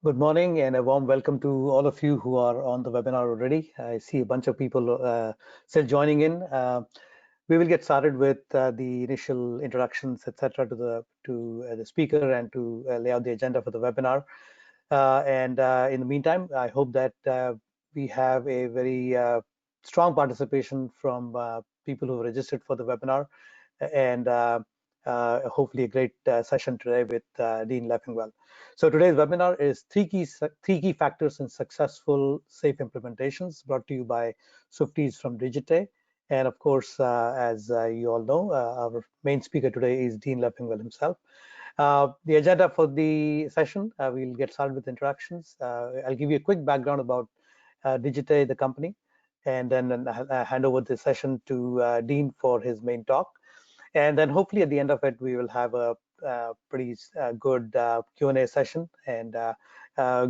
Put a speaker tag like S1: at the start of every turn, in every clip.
S1: Good morning and a warm welcome to all of you who are on the webinar already. I see a bunch of people still joining in. We will get started with the initial introductions, etc., to the speaker and to lay out the agenda for the webinar. And in the meantime, I hope that we have a very strong participation from people who registered for the webinar, and hopefully a great session today with Dean Leffingwell. So today's webinar is three key factors in successful safe implementations, brought to you by Swifties from Digite. And of course, as you all know, our main speaker today is Dean Leffingwell himself. The agenda for the session, we'll get started with introductions. I'll give you a quick background about Digite, the company, and then hand over the session to Dean for his main talk. And then hopefully at the end of it, we will have a pretty good Q&A session and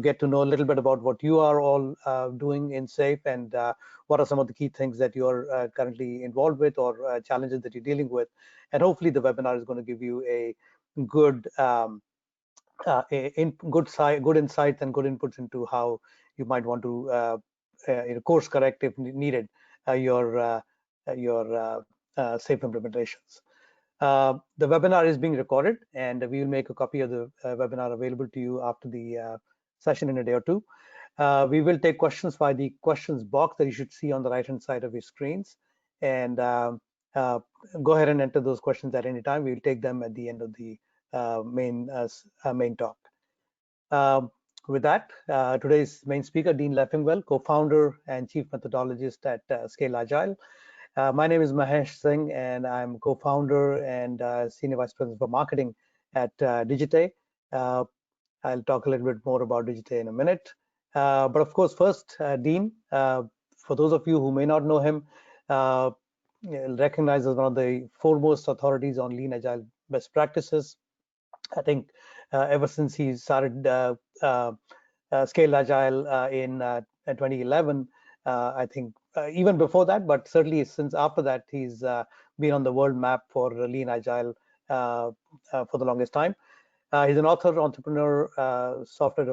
S1: get to know a little bit about what you are all doing in SAFE and what are some of the key things that you're currently involved with or challenges that you're dealing with. And hopefully the webinar is going to give you a good good insights and good inputs into how you might want to course correct if needed your SAFE implementations. The webinar is being recorded, and we will make a copy of the webinar available to you after the session in a day or two. We will take questions by the questions box that you should see on the right-hand side of your screens, and go ahead and enter those questions at any time. We will take them at the end of the main talk. With that, today's main speaker, Dean Leffingwell, co-founder and chief methodologist at Scale Agile. My name is Mahesh Singh, and I'm co-founder and senior vice president for marketing at Digite. I'll talk a little bit more about Digite in a minute. But of course, first, Dean, for those of you who may not know him, recognized as one of the foremost authorities on lean agile best practices. I think ever since he started Scale Agile in 2011, I think even before that, but certainly since after that, he's been on the world map for lean agile for the longest time. He's an author, entrepreneur, software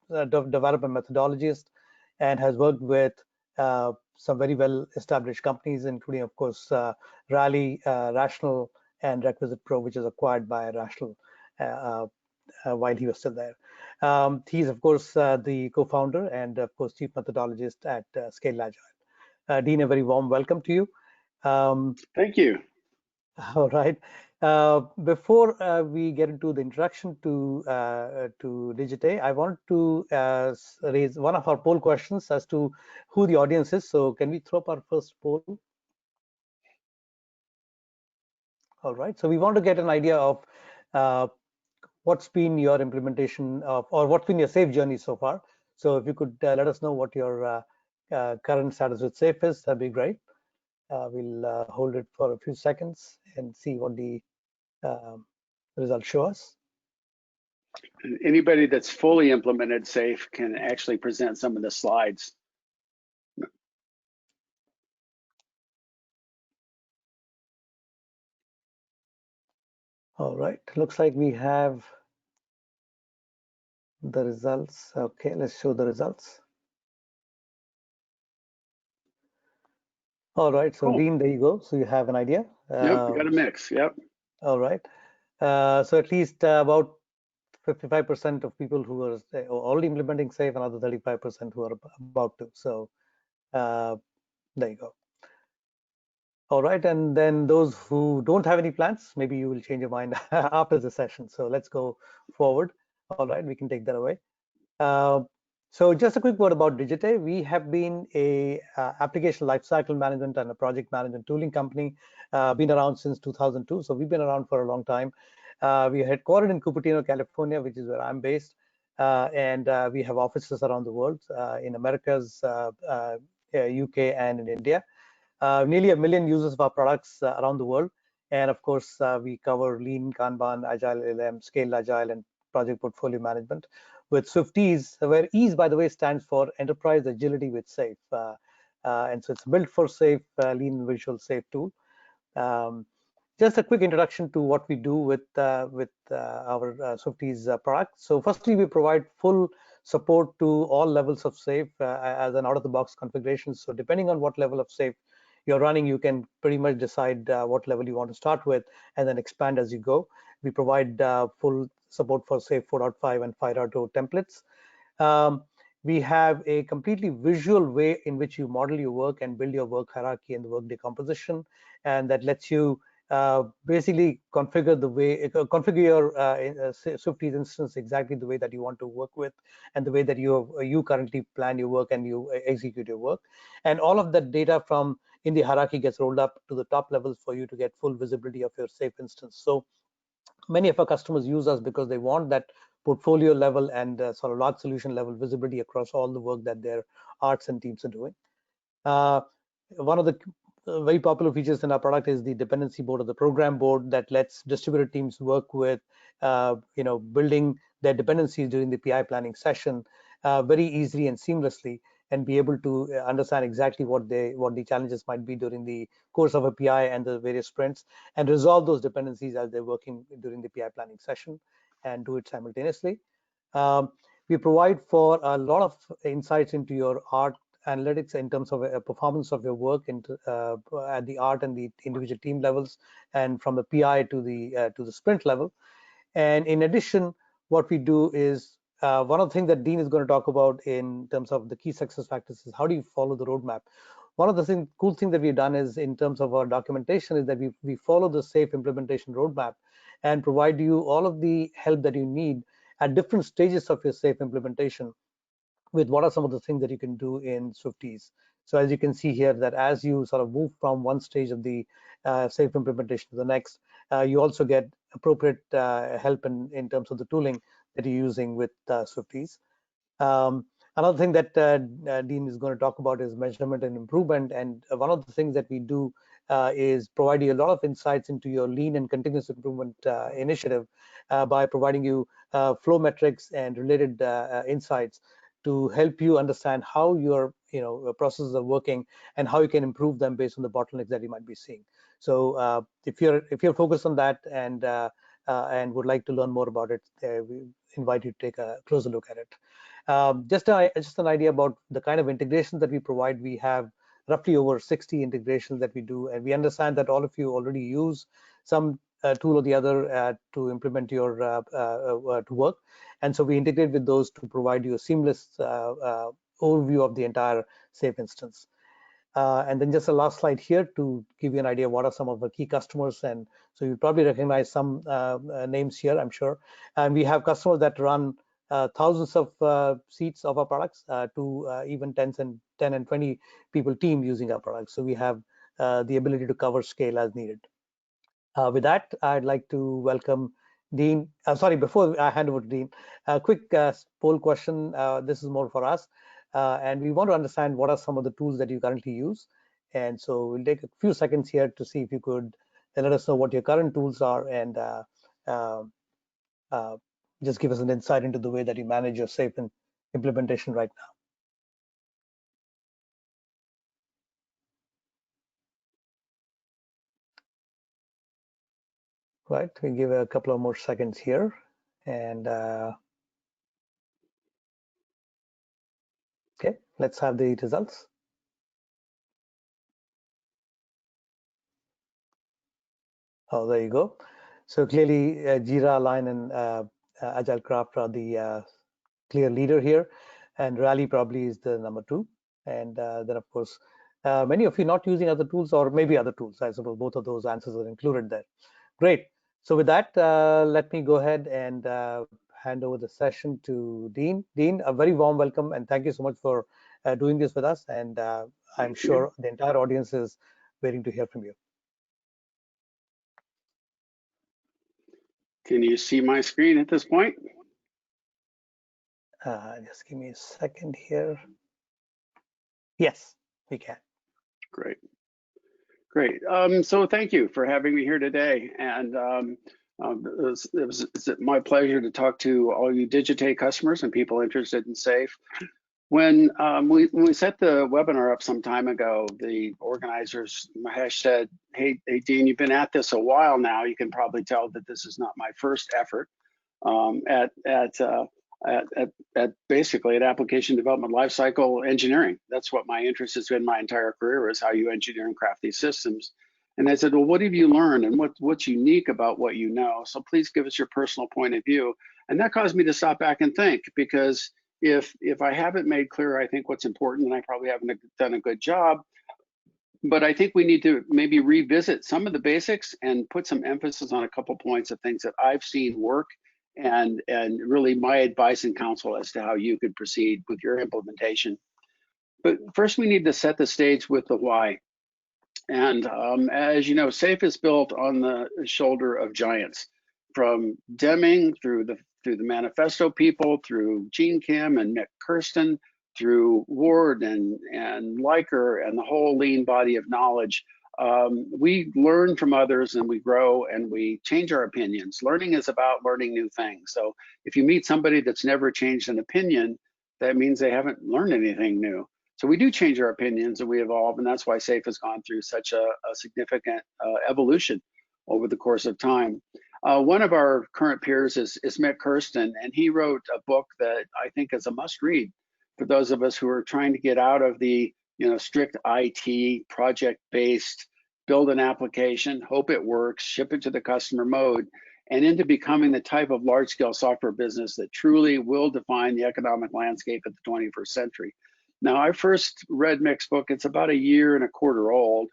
S1: development methodologist, and has worked with some very well-established companies, including, of course, Rally, Rational, and Requisite Pro, which is acquired by Rational while he was still there. He's, of course, the co-founder and, of course, chief methodologist at Scale Agile. Dean, a very warm welcome to you.
S2: Thank you.
S1: All right. Before we get into the introduction to Digite, I want to raise one of our poll questions as to who the audience is. So can we throw up our first poll? All right. So we want to get an idea of what's been your implementation of, or what's been your SAFE journey so far. So if you could let us know what your current status with SAFE is, that'd be great. We'll hold it for a few seconds and see what the results show us.
S2: Anybody that's fully implemented SAFE can actually present some of the slides.
S1: All right, looks like we have the results. Okay, let's show the results. All right, so cool. Dean, there you go. So you have an idea.
S2: Yep, we got a mix. Yep.
S1: All right. So at least about 55% of people who are already implementing SAFE, another 35% who are about to. So there you go. All right, and then those who don't have any plans, maybe you will change your mind after the session. So let's go forward. All right, we can take that away. So just a quick word about Digite. We have been a application lifecycle management and a project management tooling company, been around since 2002. So we've been around for a long time. We are headquartered in Cupertino, California, which is where I'm based. And we have offices around the world, in Americas, UK, and in India. Nearly 1 million users of our products around the world. And of course, we cover Lean, Kanban, Agile, LM, Scale Agile, and project portfolio management with Swifties, where EASE, by the way, stands for Enterprise Agility with SAFE. And so it's built for safe, lean visual safe tool. Um, just a quick introduction to what we do with our Swifties product. So firstly, we provide full support to all levels of safe as an out-of-the-box configuration. So depending on what level of safe you're running, you can pretty much decide what level you want to start with and then expand as you go. We provide full support for safe 4.5 and 5.0 templates. Um, we have a completely visual way in which you model your work and build your work hierarchy and the work decomposition, and that lets you basically configure the way configure your Swifties instance exactly the way that you want to work with, and the way that you currently plan your work and you execute your work, and all of that data from in the hierarchy gets rolled up to the top levels for you to get full visibility of your safe instance. So many of our customers use us because they want that portfolio level and sort of large solution level visibility across all the work that their arts and teams are doing. Uh, One of the very popular features in our product is the dependency board or the program board that lets distributed teams work with, building their dependencies during the PI planning session very easily and seamlessly, and be able to understand exactly what the challenges might be during the course of a PI and the various sprints, and resolve those dependencies as they're working during the PI planning session, and do it simultaneously. Um, we provide for a lot of insights into your art analytics in terms of a performance of your work at the art and the individual team levels, and from the PI to the sprint level. And in addition, what we do is one of the things that Dean is going to talk about in terms of the key success factors is how do you follow the roadmap. One of the cool things that we've done is in terms of our documentation is that we follow the safe implementation roadmap and provide you all of the help that you need at different stages of your safe implementation with what are some of the things that you can do in Swifties. So as you can see here, that as you sort of move from one stage of the safe implementation to the next, you also get appropriate help in terms of the tooling that you're using with Swifties. Um, Another thing that Dean is going to talk about is measurement and improvement. And one of the things that we do is provide you a lot of insights into your lean and continuous improvement initiative by providing you flow metrics and related insights to help you understand how your processes are working and how you can improve them based on the bottlenecks that you might be seeing. So if you're focused on that and would like to learn more about it, we invite you to take a closer look at it. Just an idea about the kind of integrations that we provide. We have roughly over 60 integrations that we do, and we understand that all of you already use some tool or the other to implement your to work, and so we integrate with those to provide you a seamless overview of the entire safe instance. And then just a last slide here to give you an idea what are some of the key customers. And so you probably recognize some names here, I'm sure. And we have customers that run thousands of seats of our products to even 10 and 20 people team using our products. So we have the ability to cover scale as needed. With that, I'd like to welcome Dean. Sorry, before I hand over to Dean, a quick poll question. This is more for us, and we want to understand what are some of the tools that you currently use. And so we'll take a few seconds here to see if you could let us know what your current tools are, and uh, uh, just give us an insight into the way that you manage your safe implementation right now. Right, we give a couple of more seconds here, and okay, let's have the results. Oh, there you go. So clearly, Jira, Align, and Agile Craft are the clear leader here, and Rally probably is the number two. And then, of course, many of you not using other tools or maybe other tools. I suppose both of those answers are included there. Great. So with that, let me go ahead and hand over the session to Dean. Dean, a very warm welcome, and thank you so much for doing this with us. And I'm sure the entire audience is waiting to hear from you.
S2: Can you see my screen at this point?
S1: Just give me a second here. Yes, we can.
S2: Great. Great. So thank you for having me here today. And it's my pleasure to talk to all you Digitate customers and people interested in SAFE. When we set the webinar up some time ago, the organizers, Mahesh said, hey, Dean, you've been at this a while now. You can probably tell that this is not my first effort um, at, at, uh, at basically at application development lifecycle engineering. That's what my interest has been my entire career, is how you engineer and craft these systems. And I said, well, what have you learned and what's unique about what you know? So please give us your personal point of view. And that caused me to stop back and think, because if I haven't made clear, I think what's important, and I probably haven't done a good job, but I think we need to maybe revisit some of the basics and put some emphasis on a couple points of things that I've seen work, and really my advice and counsel as to how you could proceed with your implementation. But first we need to set the stage with the why. And as you know, SAFE is built on the shoulder of giants, from Deming through the manifesto people, through Gene Kim and Nick Kirsten, through Ward and Leiker and the whole lean body of knowledge. We learn from others and we grow and we change our opinions. Learning is about learning new things. So if you meet somebody that's never changed an opinion, that means they haven't learned anything new. So we do change our opinions and we evolve, and that's why SAFE has gone through such a significant evolution over the course of time. One of our current peers is Mick Kirsten, and he wrote a book that I think is a must read for those of us who are trying to get out of the strict IT project-based, build an application, hope it works, ship it to the customer mode, and into becoming the type of large-scale software business that truly will define the economic landscape of the 21st century. Now, I first read Mick's book, it's about a year and a quarter old,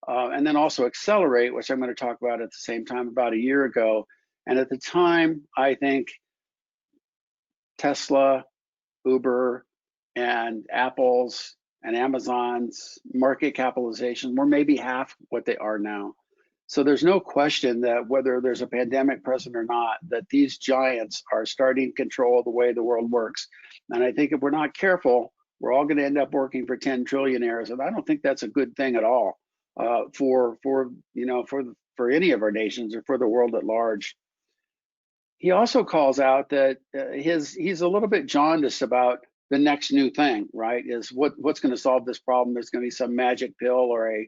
S2: and then also Accelerate, which I'm going to talk about at the same time, about a year ago. And at the time, I think Tesla, Uber, and Apple's and Amazon's market capitalization were maybe half what they are now. So there's no question that whether there's a pandemic present or not, that these giants are starting to control the way the world works. And I think if we're not careful, we're all going to end up working for 10 trillionaires, and I don't think that's a good thing at all for any of our nations or for the world at large. He also calls out that he's a little bit jaundiced about the next new thing, right? Is what's going to solve this problem? There's going to be some magic pill or a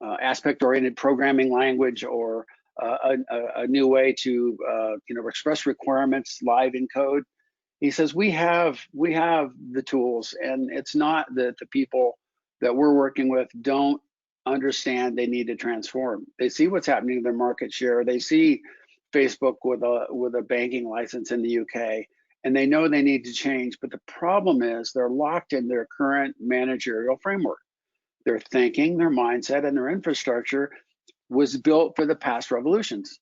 S2: aspect-oriented programming language or a new way to express requirements live in code. He says we have the tools, and it's not that the people that we're working with don't understand they need to transform. They see what's happening to their market share. They see Facebook with a banking license in the UK, and they know they need to change. But the problem is they're locked in their current managerial framework. Their thinking, their mindset, and their infrastructure was built for the past revolutions.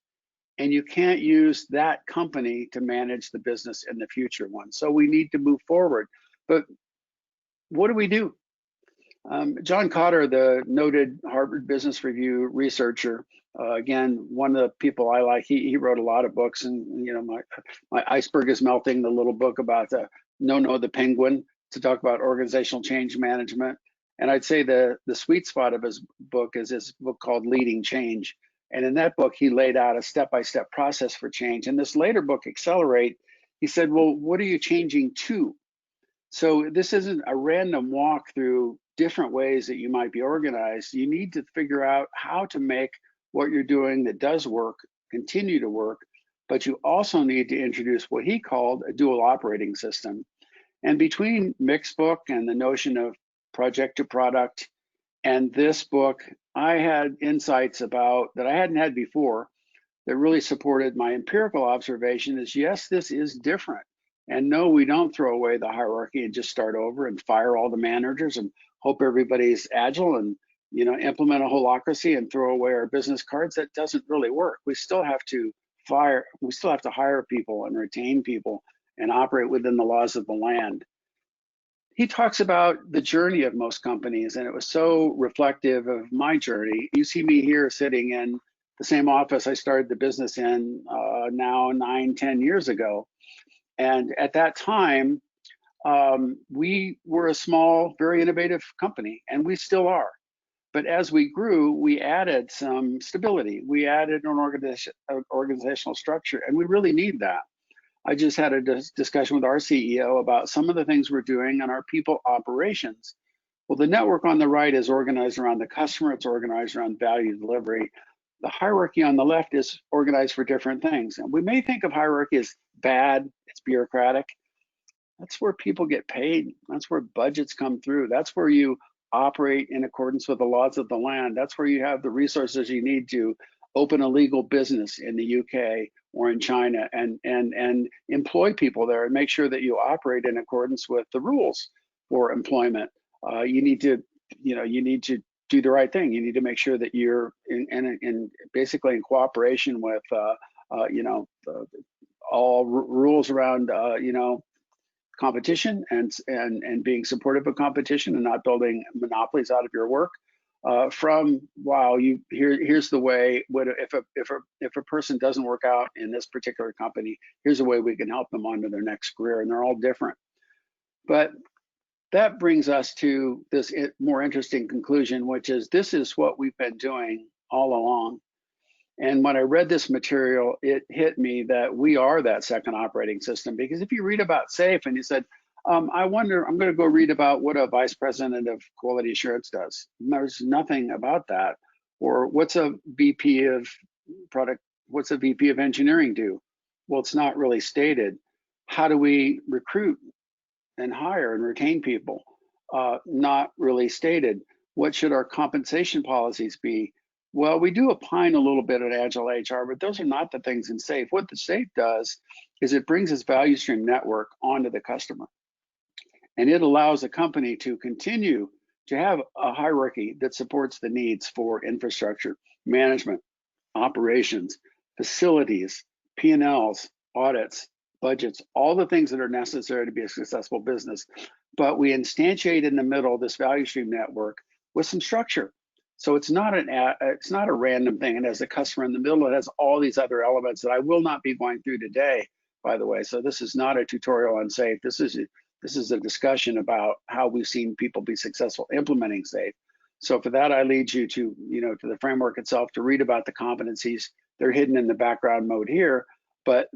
S2: And you can't use that company to manage the business in the future one. So we need to move forward. But what do we do? John Cotter, the noted Harvard Business Review researcher, again, one of the people I like, he wrote a lot of books, and my iceberg is melting, the little book about the penguin, to talk about organizational change management. And I'd say the sweet spot of his book is his book called Leading Change. And in that book, he laid out a step-by-step process for change. In this later book, Accelerate, he said, well, what are you changing to? So this isn't a random walk through different ways that you might be organized. You need to figure out how to make what you're doing that does work continue to work, but you also need to introduce what he called a dual operating system. And between Mick's book and the notion of project to product and this book, I had insights about that I hadn't had before that really supported my empirical observation is, yes, this is different. And no, we don't throw away the hierarchy and just start over and fire all the managers and hope everybody's agile and implement a holacracy and throw away our business cards. That doesn't really work. We still have to hire people and retain people and operate within the laws of the land. He talks about the journey of most companies, and it was so reflective of my journey. You see me here sitting in the same office I started the business in now 9-10 years ago. And at that time, we were a small, very innovative company, and we still are. But as we grew, we added some stability. We added an organizational structure, and we really need that. I just had a discussion with our CEO about some of the things we're doing in our people operations. Well, the network on the right is organized around the customer. It's organized around value delivery. The hierarchy on the left is organized for different things. And we may think of hierarchy as bad, it's bureaucratic. That's where people get paid. That's where budgets come through. That's where you operate in accordance with the laws of the land. That's where you have the resources you need to open a legal business in the UK or in China and employ people there and make sure that you operate in accordance with the rules for employment. You need to, you need to do the right thing. You need to make sure that you're in basically in cooperation with, all rules around, competition and being supportive of competition and not building monopolies out of your work. Here's the way. If a person doesn't work out in this particular company, here's a way we can help them on to their next career, and they're all different. But that brings us to this more interesting conclusion, which is this is what we've been doing all along. And when I read this material, it hit me that we are that second operating system. Because if you read about SAFE and you said, I wonder, I'm going to go read about what a vice president of quality assurance does. And there's nothing about that. Or what's a VP of engineering do? Well, it's not really stated. How do we recruit and hire and retain people? Not really stated. What should our compensation policies be? Well, we do opine a little bit at Agile HR, but those are not the things in SAFE. What the SAFE does is it brings this value stream network onto the customer. And it allows a company to continue to have a hierarchy that supports the needs for infrastructure, management, operations, facilities, P&Ls, audits, budgets, all the things that are necessary to be a successful business. But we instantiate in the middle this value stream network with some structure. So it's not a random thing. It has a customer in the middle. It has all these other elements that I will not be going through today, by the way. So this is not a tutorial on SAFE. This is a discussion about how we've seen people be successful implementing SAFE. So for that, I lead you to the framework itself to read about the competencies. They're hidden in the background mode here, but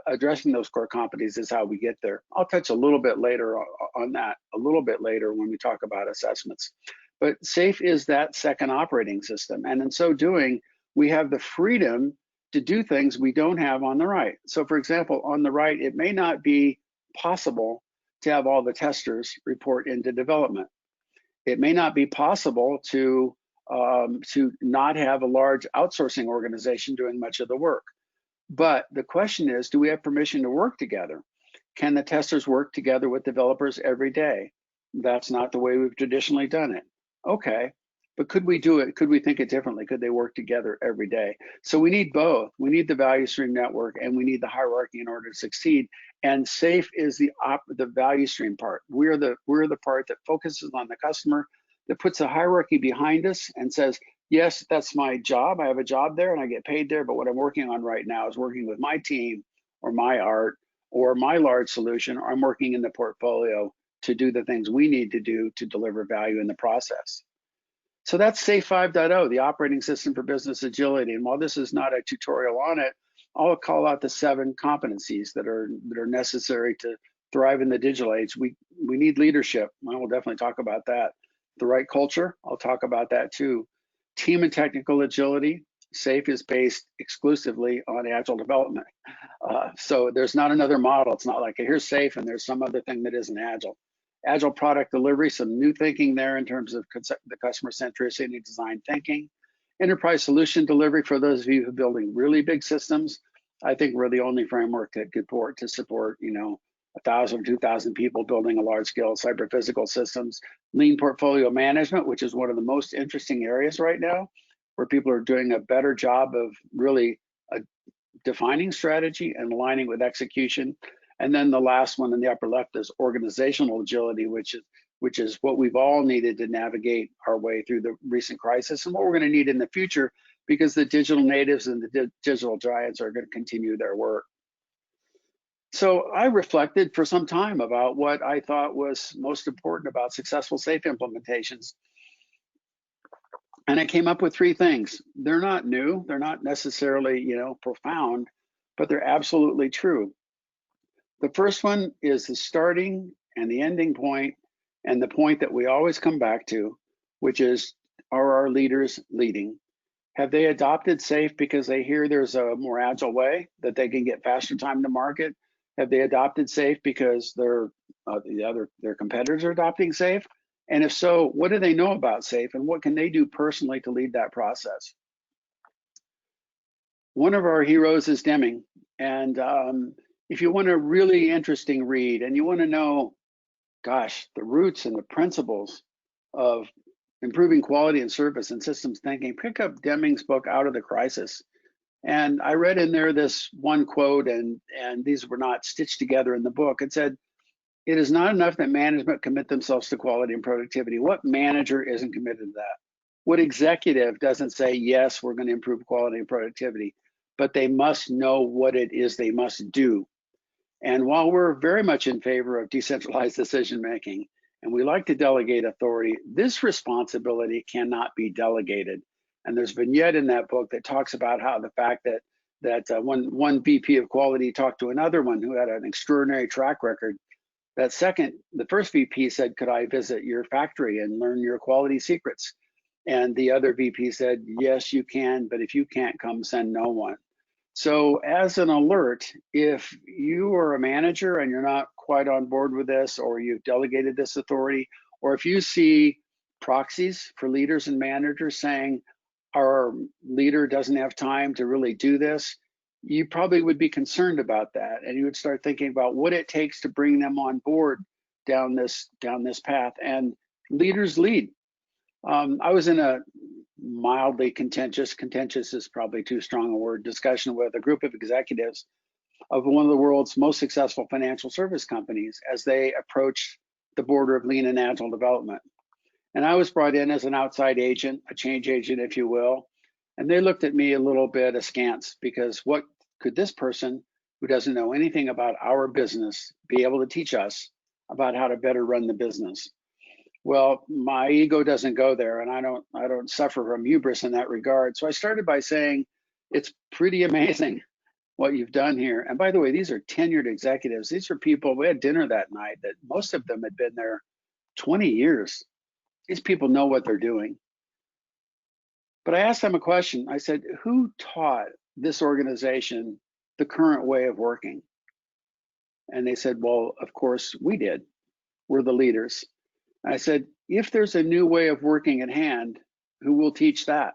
S2: addressing those core competencies is how we get there. I'll touch a little bit later on that, a little bit later when we talk about assessments. But SAFE is that second operating system. And in so doing, we have the freedom to do things we don't have on the right. So for example, on the right, it may not be possible to have all the testers report into development. It may not be possible to not have a large outsourcing organization doing much of the work. But the question is, do we have permission to work together? Can the testers work together with developers every day? That's not the way we've traditionally done it. Okay, but could we do it? Could we think it differently? Could they work together every day? So we need both. We need the value stream network and we need the hierarchy in order to succeed. And SAFE is the value stream part. We're the part that focuses on the customer, that puts a hierarchy behind us and says, yes, that's my job. I have a job there and I get paid there. But what I'm working on right now is working with my team or my art or my large solution, or I'm working in the portfolio to do the things we need to do to deliver value in the process. So that's SAFE 5.0, the operating system for business agility. And while this is not a tutorial on it, I'll call out the 7 competencies that are necessary to thrive in the digital age. We need leadership. I will definitely talk about that. The right culture, I'll talk about that too. Team and technical agility. SAFE is based exclusively on Agile development. So there's not another model. It's not like here's SAFE and there's some other thing that isn't Agile. Agile product delivery, some new thinking there in terms of the customer centricity design thinking. Enterprise solution delivery for those of you who are building really big systems. I think we're the only framework that could support 1,000, 2,000 people building a large scale cyber physical systems. Lean portfolio management, which is one of the most interesting areas right now, where people are doing a better job of really defining strategy and aligning with execution. And then the last one in the upper left is organizational agility, which is what we've all needed to navigate our way through the recent crisis and what we're going to need in the future, because the digital natives and the digital giants are going to continue their work. So I reflected for some time about what I thought was most important about successful SAFE implementations. And I came up with 3 things. They're not new, they're not necessarily profound, but they're absolutely true. The first one is the starting and the ending point, and the point that we always come back to, which is, are our leaders leading? Have they adopted SAFe because they hear there's a more agile way that they can get faster time to market? Have they adopted SAFe because their competitors are adopting SAFe? And if so, what do they know about SAFe, and what can they do personally to lead that process? One of our heroes is Deming, and if you want a really interesting read and you want to know, gosh, the roots and the principles of improving quality and service and systems thinking, pick up Deming's book, Out of the Crisis. And I read in there this one quote, and these were not stitched together in the book. It said, "It is not enough that management commit themselves to quality and productivity." What manager isn't committed to that? What executive doesn't say, yes, we're going to improve quality and productivity, but they must know what it is they must do. And while we're very much in favor of decentralized decision making, and we like to delegate authority, this responsibility cannot be delegated. And there's a vignette in that book that talks about how the fact that one VP of quality talked to another one who had an extraordinary track record. The first VP said, "Could I visit your factory and learn your quality secrets?" And the other VP said, "Yes, you can, but if you can't come, send no one." So as an alert, if you are a manager and you're not quite on board with this, or you've delegated this authority, or if you see proxies for leaders and managers saying our leader doesn't have time to really do this, you probably would be concerned about that, and you would start thinking about what it takes to bring them on board down this path. And leaders lead. I was in a mildly contentious is probably too strong a word, discussion with a group of executives of one of the world's most successful financial service companies as they approached the border of lean and agile development. And I was brought in as an outside agent, a change agent, if you will. And they looked at me a little bit askance, because what could this person who doesn't know anything about our business be able to teach us about how to better run the business? Well, my ego doesn't go there, and I don't suffer from hubris in that regard. So I started by saying, it's pretty amazing what you've done here. And by the way, these are tenured executives. These are people, we had dinner that night, that most of them had been there 20 years. These people know what they're doing. But I asked them a question. I said, who taught this organization the current way of working? And they said, well, of course we did. We're the leaders. I said, if there's a new way of working at hand, who will teach that?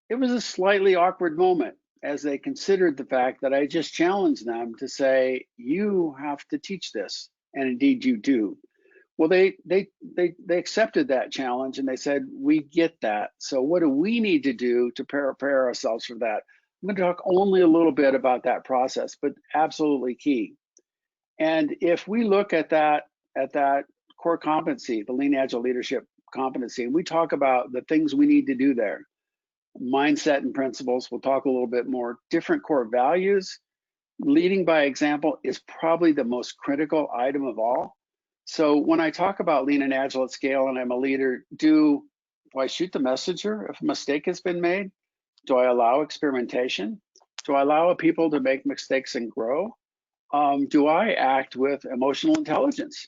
S2: It was a slightly awkward moment as they considered the fact that I just challenged them to say, you have to teach this, and indeed you do. Well, they accepted that challenge, and they said, we get that. So what do we need to do to prepare ourselves for that? I'm going to talk only a little bit about that process, but absolutely key. And if we look at that core competency, the lean agile leadership competency, and we talk about the things we need to do there, mindset and principles, we'll talk a little bit more, different core values, leading by example is probably the most critical item of all. So when I talk about lean and agile at scale and I'm a leader, do I shoot the messenger if a mistake has been made? Do I allow experimentation? Do I allow people to make mistakes and grow? Do I act with emotional intelligence?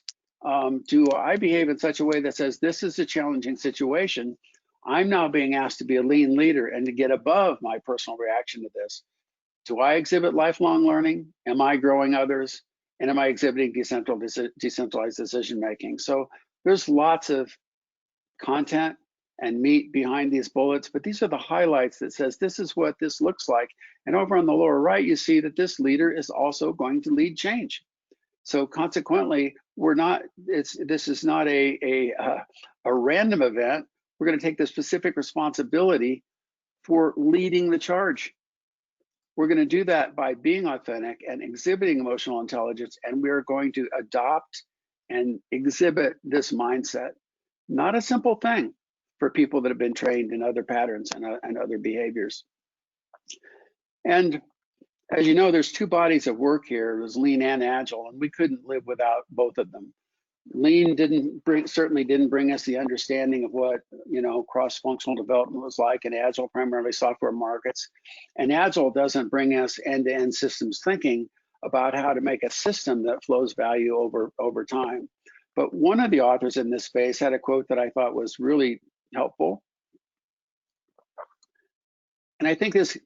S2: Do I behave in such a way that says, this is a challenging situation, I'm now being asked to be a lean leader and to get above my personal reaction to this? Do I exhibit lifelong learning? Am I growing others? And am I exhibiting decentralized decision making? So there's lots of content and meat behind these bullets, but these are the highlights that says this is what this looks like. And over on the lower right, you see that this leader is also going to lead change. So consequently, this is not a random event. We're going to take the specific responsibility for leading the charge. We're going to do that by being authentic and exhibiting emotional intelligence, and we are going to adopt and exhibit this mindset. Not a simple thing for people that have been trained in other patterns and other behaviors. And as you know, there's two bodies of work here. There's lean and agile, and we couldn't live without both of them. Lean certainly didn't bring us the understanding of what cross-functional development was like, and agile primarily software markets. And agile doesn't bring us end-to-end systems thinking, about how to make a system that flows value over time. But one of the authors in this space had a quote that I thought was really helpful. And I think this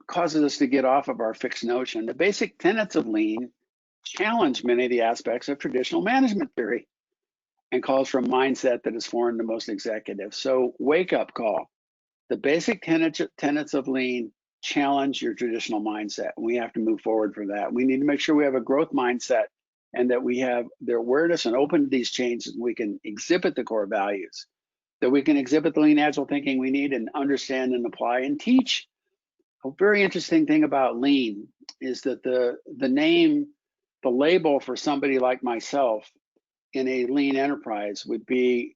S2: causes us to get off of our fixed notion. The basic tenets of lean challenge many of the aspects of traditional management theory and calls for a mindset that is foreign to most executives. So wake up call. The basic tenets of lean challenge your traditional mindset. We have to move forward for that. We need to make sure we have a growth mindset and that we have the awareness and open to these changes, and we can exhibit the core values, that we can exhibit the lean agile thinking we need and understand and apply and teach. A very interesting thing about lean is that the name, the label for somebody like myself in a lean enterprise would be,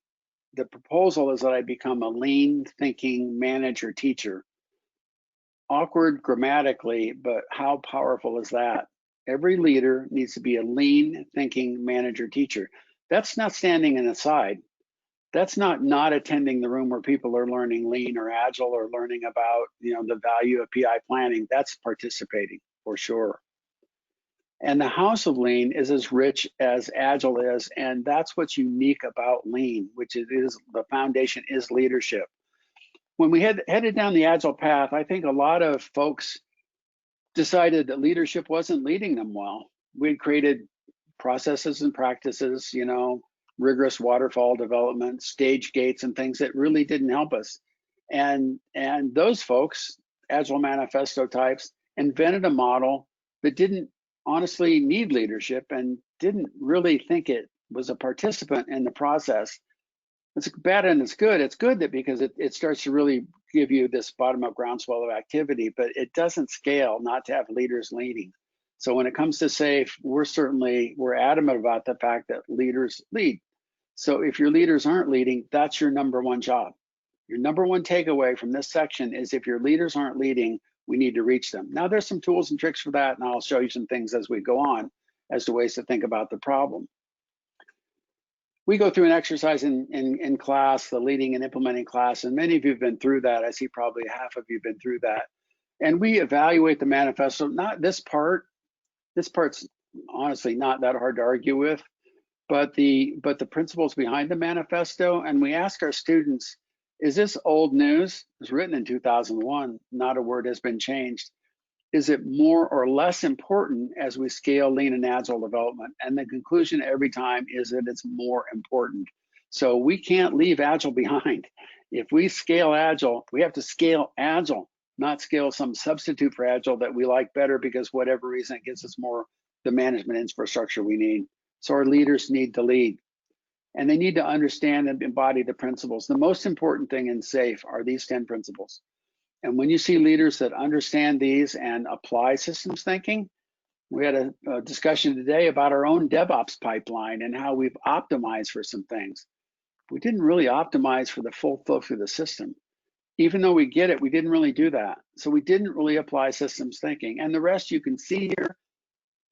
S2: the proposal is that I become a lean thinking manager teacher. Awkward grammatically, but how powerful is that? Every leader needs to be a lean thinking manager teacher. That's not standing in the side. That's not attending the room where people are learning lean or agile or learning about the value of PI planning. That's participating for sure. And the house of lean is as rich as agile is, and that's what's unique about lean, which is the foundation is leadership. When we headed down the agile path, I think a lot of folks decided that leadership wasn't leading them well. We'd created processes and practices, rigorous waterfall development, stage gates, and things that really didn't help us. And those folks, Agile Manifesto types, invented a model that didn't honestly need leadership and didn't really think it was a participant in the process. It's bad and it's good. It's good that because it starts to really give you this bottom-up groundswell of activity, but it doesn't scale not to have leaders leading. So when it comes to SAFe, we're adamant about the fact that leaders lead. So if your leaders aren't leading, that's your number one job. Your number one takeaway from this section is if your leaders aren't leading, we need to reach them. Now there's some tools and tricks for that, and I'll show you some things as we go on as to ways to think about the problem. We go through an exercise in class, the leading and implementing class, and many of you have been through that. I see probably half of you have been through that. And we evaluate the manifesto, not this part. This part's honestly not that hard to argue with, but the principles behind the manifesto. And we ask our students, is this old news? It was written in 2001, not a word has been changed. Is it more or less important as we scale lean and agile development? And the conclusion every time is that it's more important. So we can't leave agile behind. If we scale agile, we have to scale agile, not scale some substitute for agile that we like better because whatever reason it gives us more the management infrastructure we need. So our leaders need to lead. And they need to understand and embody the principles. The most important thing in SAFe are these 10 principles. And when you see leaders that understand these and apply systems thinking, we had a discussion today about our own DevOps pipeline and how we've optimized for some things. We didn't really optimize for the full flow through the system. Even though we get it, we didn't really do that. So we didn't really apply systems thinking. And the rest you can see here.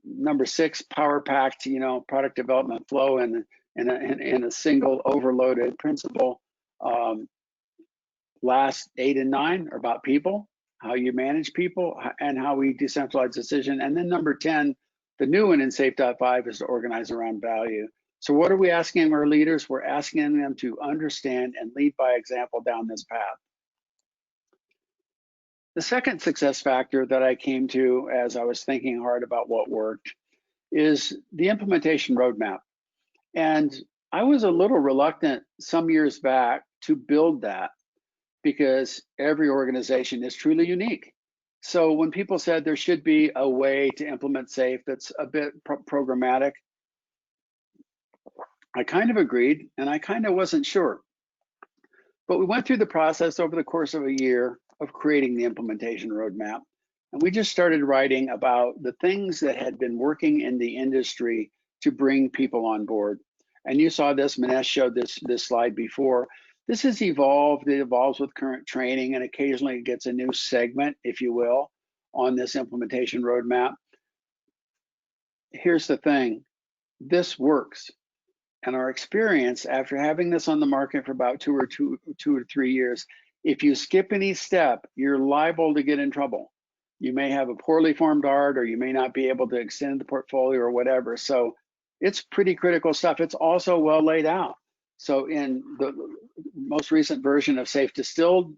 S2: Number 6, power packed, product development flow in a single overloaded principle. Last 8 and 9 are about people, how you manage people, and how we decentralize decision. And then number 10, the new one in SAFe.5 is to organize around value. So what are we asking our leaders? We're asking them to understand and lead by example down this path. The second success factor that I came to as I was thinking hard about what worked is the implementation roadmap. And I was a little reluctant some years back to build that, because every organization is truly unique. So when people said there should be a way to implement SAFe that's a bit programmatic, I kind of agreed and I kind of wasn't sure. But we went through the process over the course of a year of creating the implementation roadmap. And we just started writing about the things that had been working in the industry to bring people on board. And you saw this, Manesh showed this slide before. This has evolved, it evolves with current training, and occasionally it gets a new segment, if you will, on this implementation roadmap. Here's the thing, this works. And our experience after having this on the market for about two or 3 years, if you skip any step, you're liable to get in trouble. You may have a poorly formed art, or you may not be able to extend the portfolio or whatever. So it's pretty critical stuff. It's also well laid out. So in the most recent version of Safe Distilled,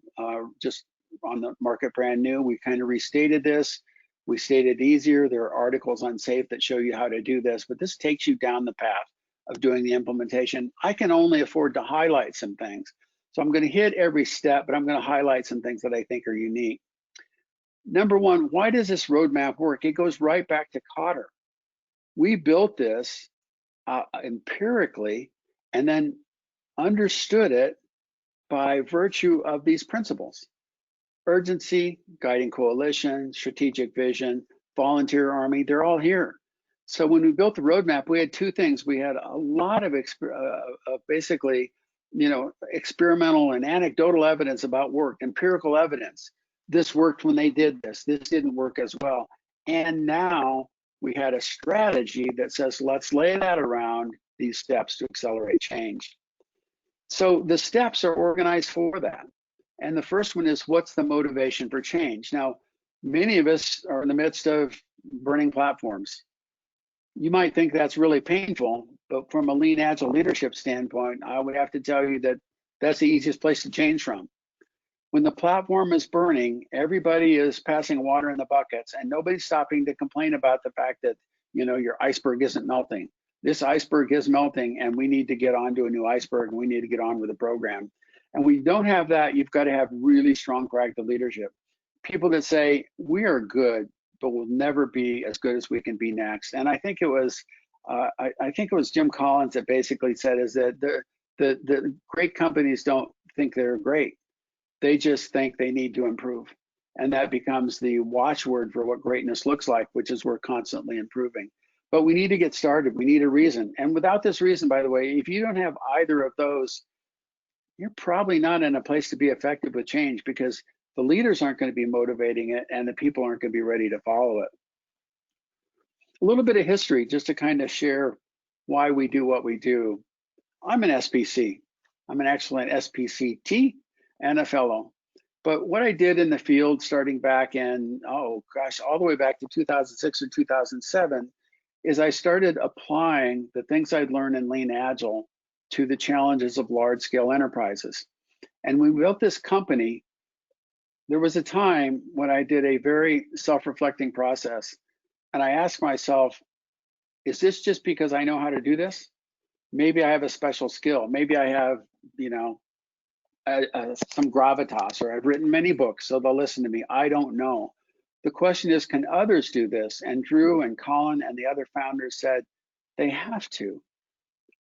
S2: just on the market brand new, we kind of restated this. We stated easier. There are articles on Safe that show you how to do this, but this takes you down the path of doing the implementation. I can only afford to highlight some things. So I'm going to hit every step, but I'm going to highlight some things that I think are unique. Number one, why does this roadmap work? It goes right back to Cotter. We built this empirically and then understood it by virtue of these principles: urgency, guiding coalition, strategic vision, volunteer army. They're all here. So when we built the roadmap, we had two things. We had a lot of basically, experimental and anecdotal evidence about work, empirical evidence. This worked when they did this. This didn't work as well. And now we had a strategy that says, let's lay that around these steps to accelerate change. So the steps are organized for that. And the first one is, what's the motivation for change? Now, many of us are in the midst of burning platforms. You might think that's really painful, but from a lean agile leadership standpoint, I would have to tell you that that's the easiest place to change from. When the platform is burning, everybody is passing water in the buckets, and nobody's stopping to complain about the fact that, your iceberg isn't melting. This iceberg is melting, and we need to get onto a new iceberg, and we need to get on with the program. And when you don't have that, you've got to have really strong proactive leadership. People that say, we are good, but we'll never be as good as we can be next. And I think it was, Jim Collins that basically said is that the great companies don't think they're great. They just think they need to improve. And that becomes the watchword for what greatness looks like, which is we're constantly improving. But we need to get started. We need a reason. And without this reason, by the way, if you don't have either of those, you're probably not in a place to be effective with change, because the leaders aren't going to be motivating it and the people aren't going to be ready to follow it. A little bit of history just to kind of share why we do what we do. I'm an SPC. I'm an excellent SPCT and a fellow. But what I did in the field starting back in, all the way back to 2006 or 2007, is I started applying the things I'd learned in Lean Agile to the challenges of large scale enterprises. And when we built this company, there was a time when I did a very self-reflecting process. And I asked myself, is this just because I know how to do this? Maybe I have a special skill. Maybe I have, some gravitas, or I've written many books, so they'll listen to me. I don't know. The question is, can others do this? And Drew and Colin and the other founders said, they have to.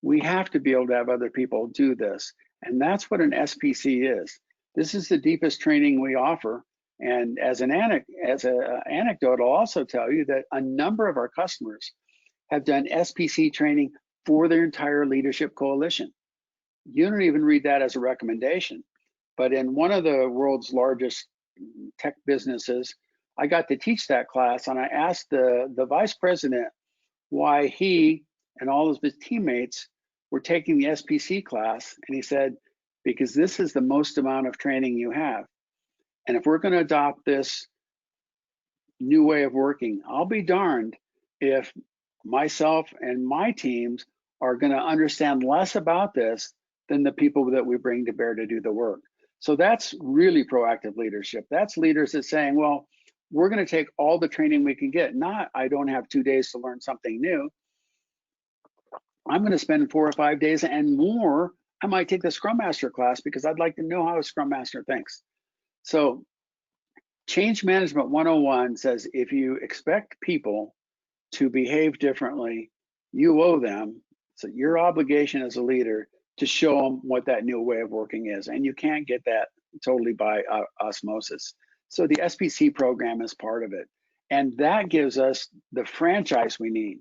S2: We have to be able to have other people do this. And that's what an SPC is. This is the deepest training we offer. And as an anecdote, I'll also tell you that a number of our customers have done SPC training for their entire leadership coalition. You don't even read that as a recommendation. But in one of the world's largest tech businesses, I got to teach that class, and I asked the vice president why he and all of his teammates were taking the SPC class. And he said, because this is the most amount of training you have. And if we're going to adopt this new way of working, I'll be darned if myself and my teams are going to understand less about this than the people that we bring to bear to do the work. So that's really proactive leadership. That's leaders that saying, well, we're going to take all the training we can get. Not, I don't have 2 days to learn something new. I'm going to spend 4 or 5 days and more. I might take the Scrum Master class because I'd like to know how a Scrum Master thinks. So Change Management 101 says, if you expect people to behave differently, you owe them, so your obligation as a leader, to show them what that new way of working is. And you can't get that totally by osmosis. So the SPC program is part of it. And that gives us the franchise we need.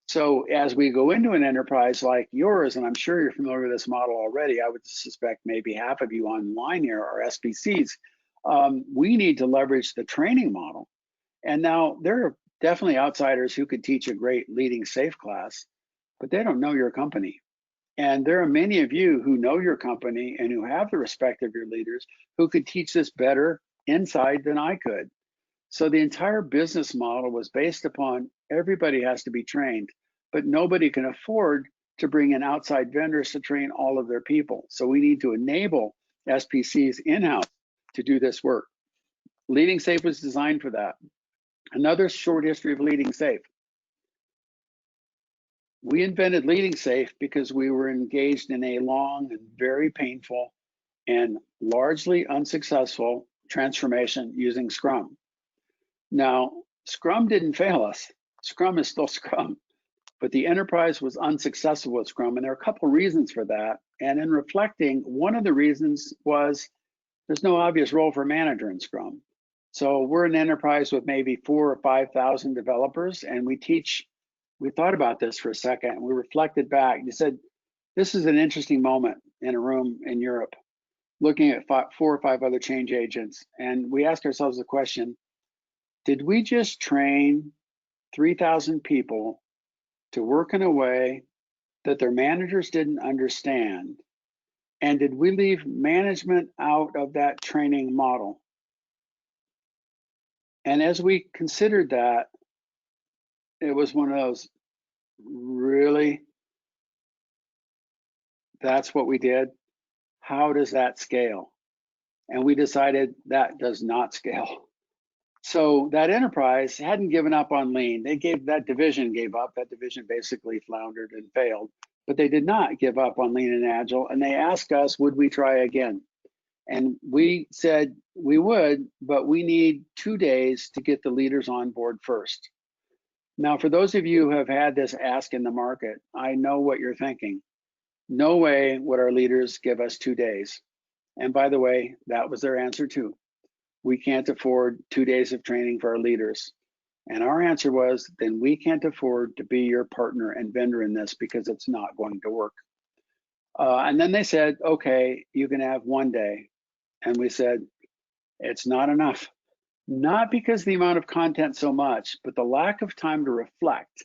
S2: So as we go into an enterprise like yours, and I'm sure you're familiar with this model already, I would suspect maybe half of you online here are SPCs. We need to leverage the training model. And now there are definitely outsiders who could teach a great leading safe class, but they don't know your company. And there are many of you who know your company and who have the respect of your leaders who could teach this better inside than I could. So the entire business model was based upon everybody has to be trained, but nobody can afford to bring in outside vendors to train all of their people. So we need to enable SPCs in-house to do this work. Leading Safe was designed for that. Another short history of Leading Safe. We invented Leading Safe because we were engaged in a long and very painful and largely unsuccessful transformation using Scrum. Now, Scrum didn't fail us. Scrum is still Scrum, but the enterprise was unsuccessful with Scrum, and there are a couple of reasons for that. And in reflecting, one of the reasons was there's no obvious role for manager in Scrum. So we're an enterprise with maybe 4,000 or 5,000 developers, and we thought about this for a second, and we reflected back. You said, this is an interesting moment in a room in Europe, looking at 4 or 5 other change agents. And we asked ourselves the question, did we just train 3,000 people to work in a way that their managers didn't understand? And did we leave management out of that training model? And as we considered that, it was one of those, really? That's what we did? How does that scale? And we decided that does not scale. So that enterprise hadn't given up on lean. That division gave up. That division basically floundered and failed, but they did not give up on lean and agile. And they asked us, would we try again? And we said we would, but we need 2 days to get the leaders on board first. Now, for those of you who have had this ask in the market, I know what you're thinking. No way would our leaders give us 2 days. And by the way, that was their answer too. We can't afford 2 days of training for our leaders. And our answer was, then we can't afford to be your partner and vendor in this because it's not going to work. And then they said, okay, you can have 1 day. And we said, it's not enough. Not because the amount of content so much, but the lack of time to reflect,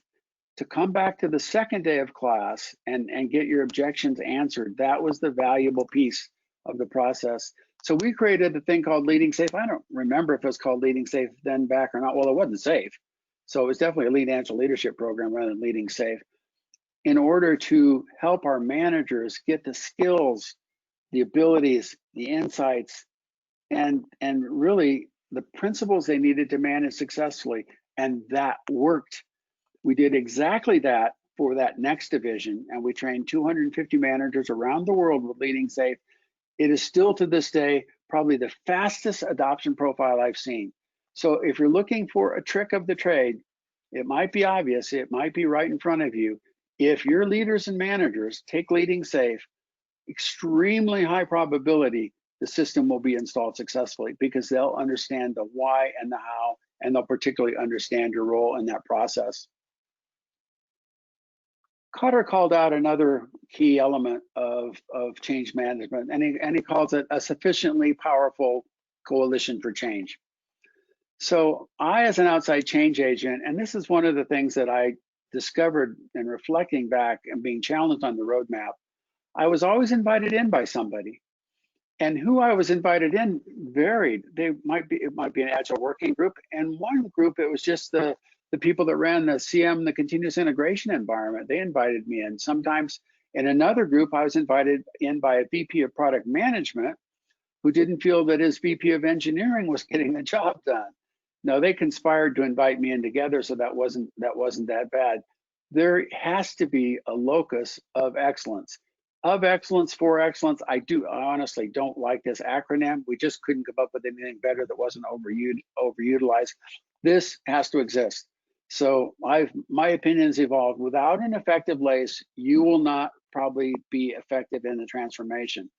S2: to come back to the second day of class and get your objections answered. That was the valuable piece of the process. So we created a thing called Leading Safe. I don't remember if it was called Leading Safe then back or not. Well, it wasn't safe. So it was definitely a lead agile leadership program rather than Leading Safe, in order to help our managers get the skills, the abilities, the insights, and really the principles they needed to manage successfully. And that worked. We did exactly that for that next division, and we trained 250 managers around the world with Leading Safe. It is still to this day probably the fastest adoption profile I've seen. So if you're looking for a trick of the trade, it might be obvious, it might be right in front of you. If your leaders and managers take Leading Safe, extremely high probability the system will be installed successfully because they'll understand the why and the how, and they'll particularly understand your role in that process. Cotter called out another key element of change management, and he calls it a sufficiently powerful coalition for change. So I, as an outside change agent, and this is one of the things that I discovered in reflecting back and being challenged on the roadmap, I was always invited in by somebody. And who I was invited in varied. It might be an agile working group, and one group it was just the people that ran the CM, the continuous integration environment. They invited me in. Sometimes in another group, I was invited in by a VP of product management who didn't feel that his VP of engineering was getting the job done. No, they conspired to invite me in together, so that wasn't that bad. There has to be a locus of excellence. Of excellence for excellence. I honestly don't like this acronym. We just couldn't come up with anything better that wasn't overutilized. This has to exist. So my opinion has evolved. Without an effective LACE, you will not probably be effective in the transformation.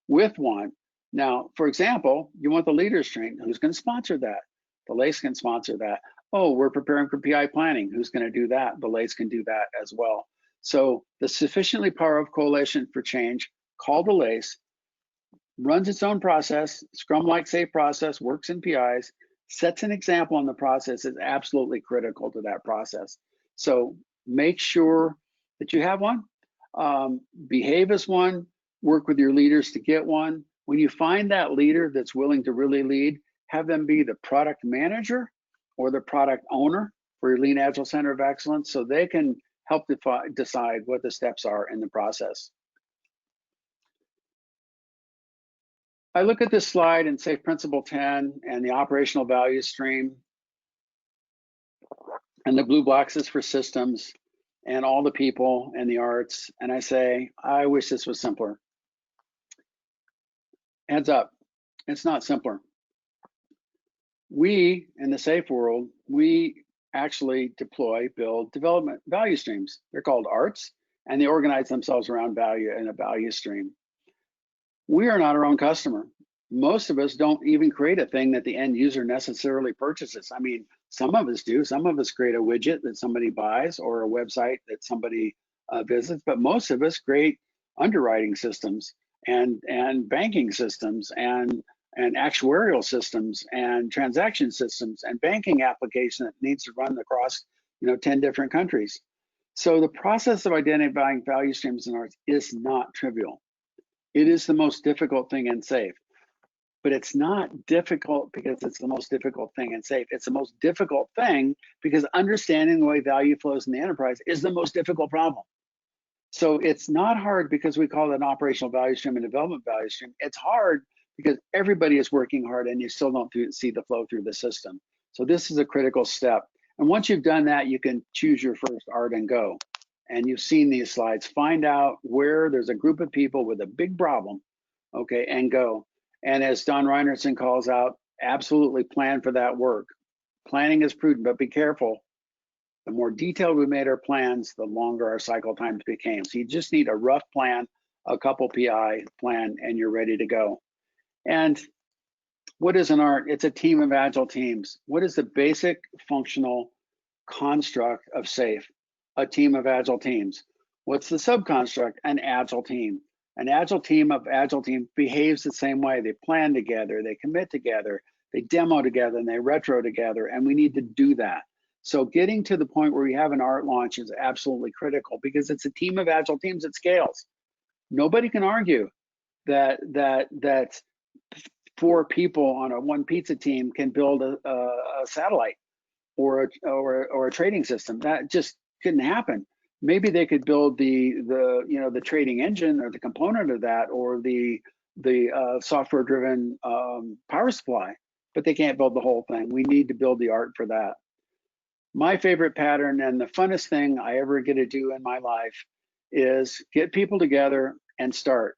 S2: With one, now, for example, you want the leaders trained. Who's going to sponsor that? The LACE can sponsor that. Oh, we're preparing for PI planning. Who's going to do that? The LACE can do that as well. So the sufficiently powerful coalition for change, called the LACE, runs its own process, Scrum-like safe process, works in PIs, sets an example on the process, is absolutely critical to that process. So make sure that you have one, behave as one, work with your leaders to get one. When you find that leader that's willing to really lead, have them be the product manager or the product owner for your Lean Agile Center of Excellence, so they can help decide what the steps are in the process. I look at this slide and say Principle 10 and the operational value stream, and the blue boxes for systems, and all the people and the arts, and I say, I wish this was simpler. Heads up, it's not simpler. We, in the SAFe world, we actually deploy, build, development value streams. They're called arts, and they organize themselves around value in a value stream. We are not our own customer. Most of us don't even create a thing that the end user necessarily purchases. I mean, some of us do. Some of us create a widget that somebody buys or a website that somebody visits, but most of us create underwriting systems and banking systems and actuarial systems and transaction systems and banking application that needs to run across 10 different countries. So the process of identifying value streams in arts is not trivial. It is the most difficult thing in SAFe. But it's not difficult because it's the most difficult thing in SAFe. It's the most difficult thing because understanding the way value flows in the enterprise is the most difficult problem. So it's not hard because we call it an operational value stream and development value stream. It's hard because everybody is working hard and you still don't see the flow through the system. So this is a critical step. And once you've done that, you can choose your first art and go. And you've seen these slides. Find out where there's a group of people with a big problem, okay, and go. And as Don Reinertsen calls out, absolutely plan for that work. Planning is prudent, but be careful. The more detailed we made our plans, the longer our cycle times became. So you just need a rough plan, a couple PI plan, and you're ready to go. And what is an art? It's a team of agile teams. What is the basic functional construct of SAFe? A team of agile teams. What's the subconstruct? An agile team. An agile team of agile team behaves the same way. They plan together, they commit together, they demo together, and they retro together, and we need to do that. So getting to the point where we have an art launch is absolutely critical because it's a team of agile teams that scales. Nobody can argue that 4 people on a one pizza team can build a satellite or a trading system. That just couldn't happen. Maybe they could build the trading engine or the component of that or the software driven power supply, but they can't build the whole thing. We need to build the art for that. My favorite pattern and the funnest thing I ever get to do in my life is get people together and start.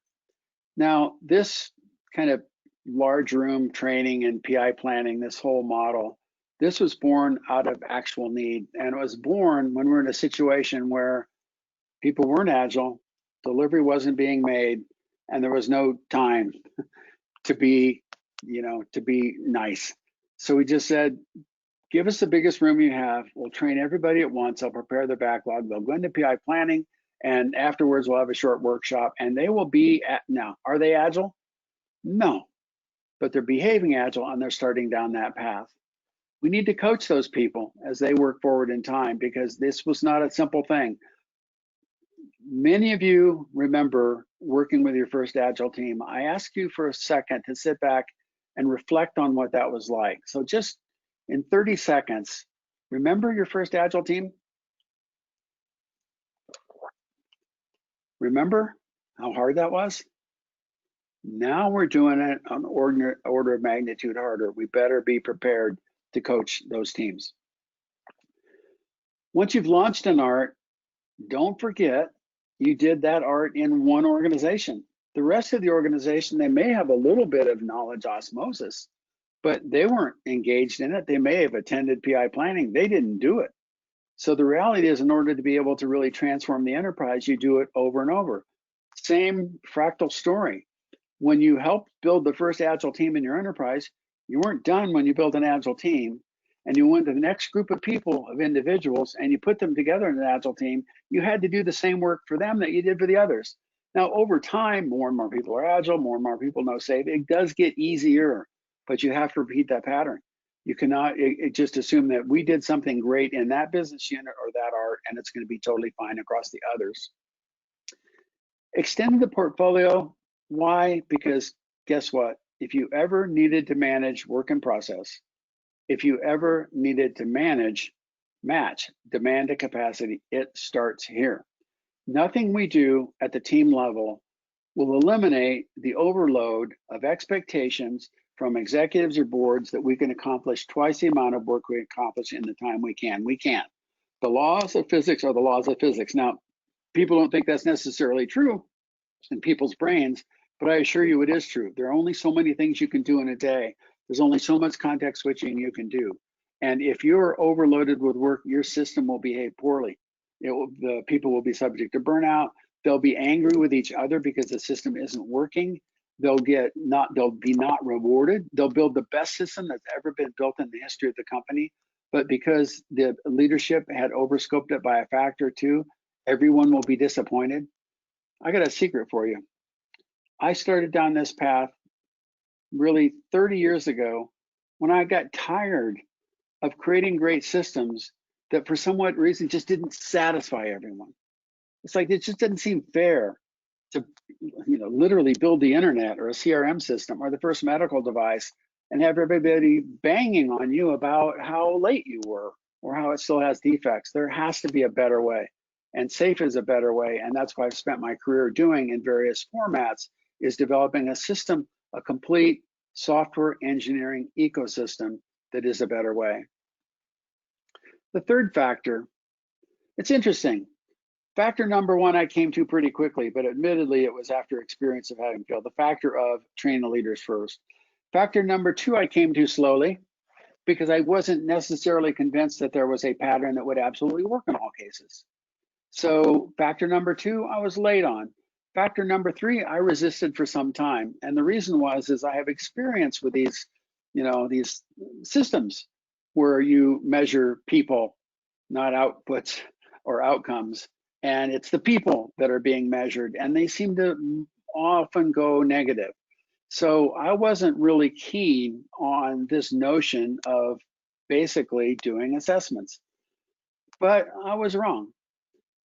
S2: Now, this kind of large room training and PI planning, this whole model, this was born out of actual need. And it was born when we're in a situation where people weren't agile, delivery wasn't being made, and there was no time to be, to be nice. So we just said, give us the biggest room you have. We'll train everybody at once. I'll prepare the backlog. They'll go into PI planning, and afterwards we'll have a short workshop, and they will be now, are they agile? No, but they're behaving agile and they're starting down that path. We need to coach those people as they work forward in time because this was not a simple thing. Many of you remember working with your first Agile team. I ask you for a second to sit back and reflect on what that was like. So just in 30 seconds, remember your first Agile team? Remember how hard that was? Now we're doing it on order of magnitude harder. We better be prepared to coach those teams. Once you've launched an art, don't forget you did that art in one organization. The rest of the organization, they may have a little bit of knowledge osmosis, but they weren't engaged in it. They may have attended PI planning. They didn't do it. So the reality is, in order to be able to really transform the enterprise, you do it over and over. Same fractal story. When you helped build the first Agile team in your enterprise, you weren't done when you built an Agile team, and you went to the next group of people, of individuals, and you put them together in an Agile team. You had to do the same work for them that you did for the others. Now, over time, more and more people are Agile, more and more people know SAFe. It does get easier, but you have to repeat that pattern. You cannot just assume that we did something great in that business unit or that art, and it's going to be totally fine across the others. Extending the portfolio. Why? Because guess what? If you ever needed to manage work in process, If you ever needed to match demand to capacity, it starts here. Nothing we do at the team level will eliminate the overload of expectations from executives or boards that we can accomplish twice the amount of work we accomplish in the time we can. We can't. The laws of physics are the laws of physics. Now, people don't think that's necessarily true in people's brains, but I assure you it is true. There are only so many things you can do in a day. There's only so much context switching you can do. And if you're overloaded with work, your system will behave poorly. The people will be subject to burnout. They'll be angry with each other because the system isn't working. They'll be not rewarded. They'll build the best system that's ever been built in the history of the company. But because the leadership had overscoped it by a factor or two, everyone will be disappointed. I got a secret for you. I started down this path really 30 years ago when I got tired of creating great systems that for some odd reason just didn't satisfy everyone. It's like it just didn't seem fair to literally build the internet or a CRM system or the first medical device and have everybody banging on you about how late you were or how it still has defects. There has to be a better way, and SAFe is a better way, and that's what I've spent my career doing in various formats, is developing a system, a complete software engineering ecosystem that is a better way. The third factor, it's interesting. Factor number one I came to pretty quickly, but admittedly it was after experience of having failed. The factor of train the leaders first. Factor number two I came to slowly because I wasn't necessarily convinced that there was a pattern that would absolutely work in all cases. So factor number two, I was late on. Factor number three, I resisted for some time. And the reason is I have experience with these systems where you measure people, not outputs or outcomes. And it's the people that are being measured, and they seem to often go negative. So I wasn't really keen on this notion of basically doing assessments, but I was wrong.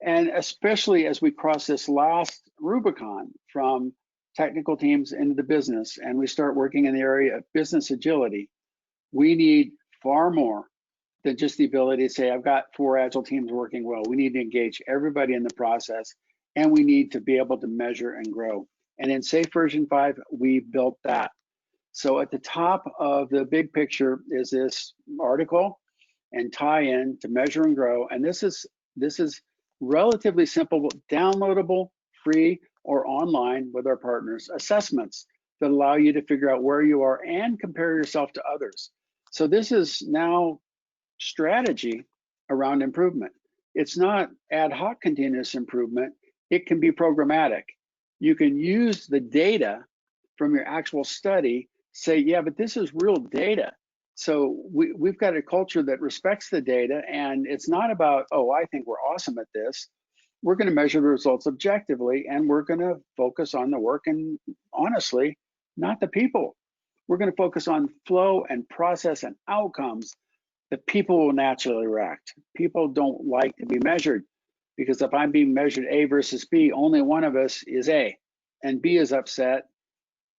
S2: And especially as we cross this last Rubicon from technical teams into the business, and we start working in the area of business agility, we need far more than just the ability to say, I've got 4 Agile teams working well. We need to engage everybody in the process, and we need to be able to measure and grow. And in SAFe version 5, we built that. So at the top of the big picture is this article and tie-in to measure and grow. And this is relatively simple, downloadable, free, or online with our partners, assessments that allow you to figure out where you are and compare yourself to others. So this is now strategy around improvement. It's not ad hoc continuous improvement. It can be programmatic. You can use the data from your actual study, say, yeah, but this is real data. So we've got a culture that respects the data, and it's not about, oh, I think we're awesome at this. We're going to measure the results objectively, and we're going to focus on the work and honestly, not the people. We're going to focus on flow and process and outcomes. The people will naturally react. People don't like to be measured because if I'm being measured A versus B, only one of us is A and B is upset.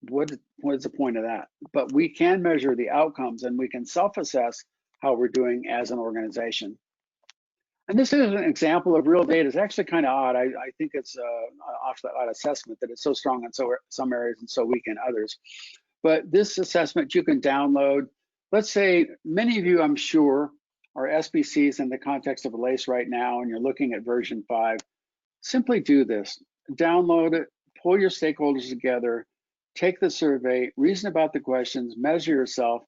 S2: What is the point of that? But we can measure the outcomes and we can self-assess how we're doing as an organization. And this is an example of real data. It's actually kind of odd. I think it's off the odd assessment that it's so strong in some areas and so weak in others. But this assessment you can download. Let's say many of you, I'm sure, are SBCs in the context of a LACE right now, and you're looking at version 5. Simply do this. Download it, pull your stakeholders together, take the survey, reason about the questions, measure yourself,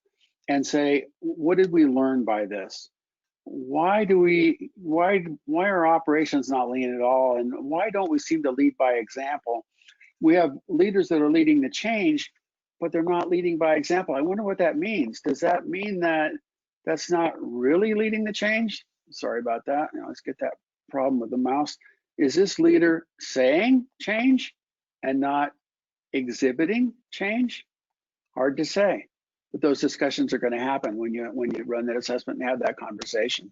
S2: and say, what did we learn by this? Why are operations not lean at all? And why don't we seem to lead by example? We have leaders that are leading the change, but they're not leading by example. I wonder what that means. Does that mean that that's not really leading the change? Sorry about that. Let's get that problem with the mouse. Is this leader saying change and not exhibiting change? Hard to say, but those discussions are going to happen when you run that assessment and have that conversation.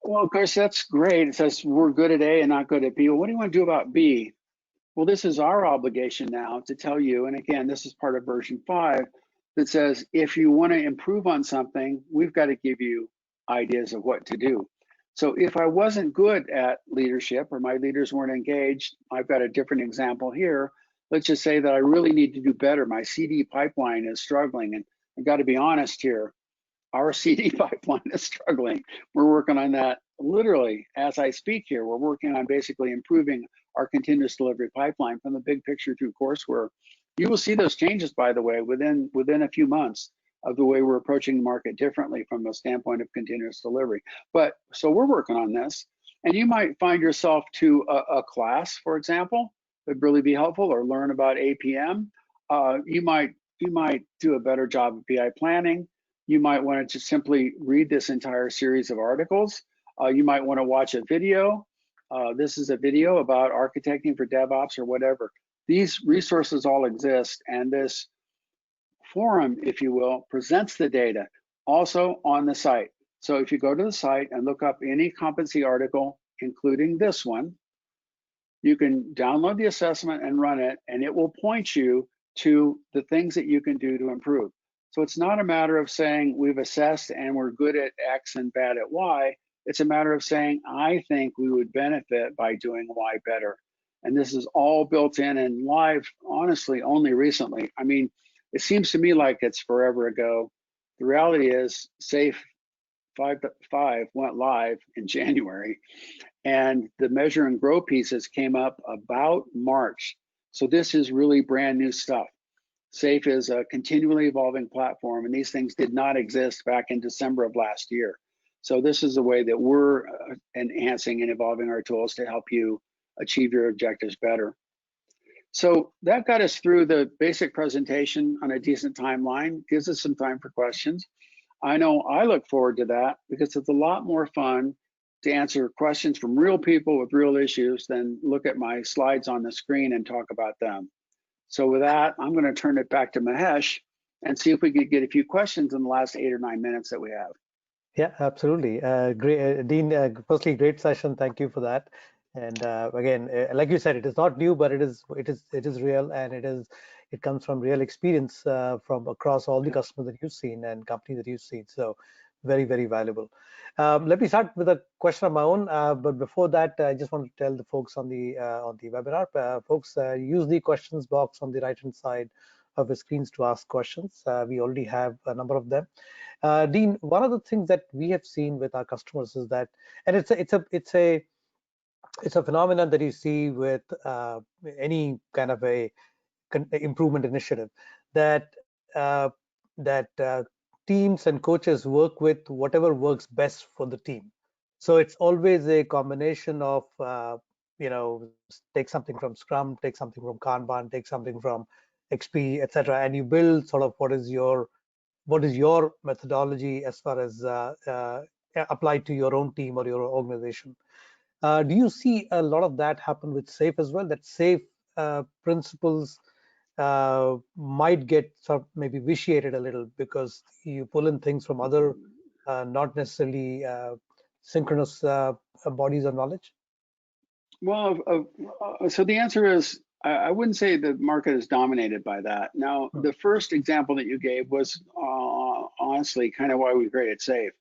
S2: Well, of course, that's great. It says we're good at A and not good at B. Well, what do you want to do about B? Well, this is our obligation now to tell you, and again, this is part of version 5, that says, if you want to improve on something, we've got to give you ideas of what to do. So if I wasn't good at leadership or my leaders weren't engaged, I've got a different example here. Let's just say that I really need to do better. My CD pipeline is struggling, and I've got to be honest here. Our CD pipeline is struggling. We're working on that literally as I speak here. We're working on basically improving our continuous delivery pipeline from the big picture through courseware. You will see those changes, by the way, within a few months of the way we're approaching the market differently from a standpoint of continuous delivery. But so we're working on this, and you might find yourself to a class, for example, would really be helpful, or learn about APM. You might do a better job of BI planning. You might want to just simply read this entire series of articles. You might want to watch a video. This is a video about architecting for DevOps or whatever. These resources all exist, and this forum, if you will, presents the data also on the site. So if you go to the site and look up any competency article, including this one, you can download the assessment and run it, and it will point you to the things that you can do to improve. So it's not a matter of saying we've assessed and we're good at X and bad at Y. It's a matter of saying, I think we would benefit by doing Y better. And this is all built in and live, honestly, only recently. I mean, it seems to me like it's forever ago. The reality is SAFe 5.5 went live in January, and the measure and grow pieces came up about March. So this is really brand new stuff. SAFe is a continually evolving platform, and these things did not exist back in December of last year. So this is a way that we're enhancing and evolving our tools to help you achieve your objectives better. So that got us through the basic presentation on a decent timeline, gives us some time for questions. I know I look forward to that because it's a lot more fun to answer questions from real people with real issues than look at my slides on the screen and talk about them. So with that, I'm going to turn it back to Mahesh and see if we could get a few questions in the last 8 or 9 minutes that we have.
S1: Yeah, absolutely. Great, Dean. Firstly, great session. Thank you for that. And again, like you said, it is not new, but it is real, and it comes from real experience from across all the customers that you've seen and companies that you've seen. So very, very valuable. Let me start with a question of my own. But before that, I just want to tell the folks on the webinar, folks, use the questions box on the right-hand side of the screens to ask questions. We already have a number of them. Dean, one of the things that we have seen with our customers is that, and it's a phenomenon that you see with any kind of a improvement initiative, that teams and coaches work with whatever works best for the team. So it's always a combination of take something from Scrum, take something from Kanban, take something from XP, etc., and you build sort of what is your methodology as far as applied to your own team or your organization. Do you see a lot of that happen with SAFe as well? That SAFe principles might get sort of maybe vitiated a little because you pull in things from other not necessarily synchronous bodies of knowledge?
S2: Well, so the answer is, I wouldn't say the market is dominated by that. Now, the first example that you gave was honestly kind of why we created SAFe.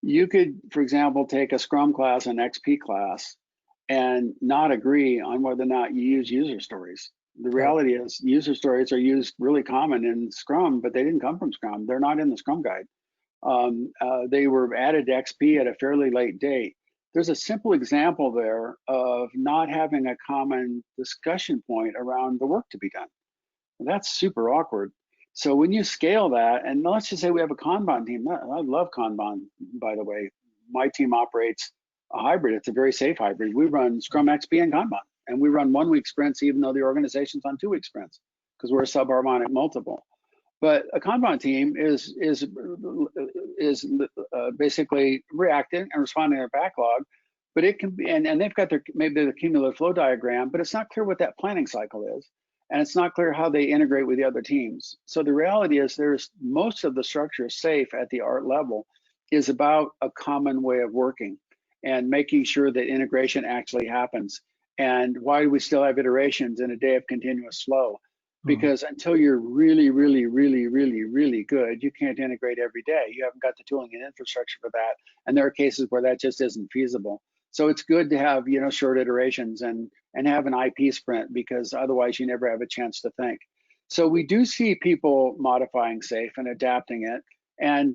S2: You could, for example, take a Scrum class, an XP class, and not agree on whether or not you use user stories. The reality is user stories are used really common in Scrum, but they didn't come from Scrum. They're not in the Scrum guide. They were added to XP at a fairly late date. There's a simple example there of not having a common discussion point around the work to be done. That's super awkward. So when you scale that, and let's just say we have a Kanban team. I love Kanban, by the way. My team operates a hybrid. It's a very safe hybrid. We run Scrum, XP, and Kanban, and we run 1 week sprints, even though the organization's on 2 week sprints, because we're a subharmonic multiple. But a Kanban team is basically reacting and responding to their backlog. But it can be, and they've got maybe the cumulative flow diagram, but it's not clear what that planning cycle is. And it's not clear how they integrate with the other teams. So the reality is there's most of the structure SAFe at the art level is about a common way of working and making sure that integration actually happens. And why do we still have iterations in a day of continuous flow? because until you're really, really, really, really, really good, you can't integrate every day. You haven't got the tooling and infrastructure for that. And there are cases where that just isn't feasible. So it's good to have, short iterations and have an IP sprint, because otherwise you never have a chance to think. So we do see people modifying SAFe and adapting it. And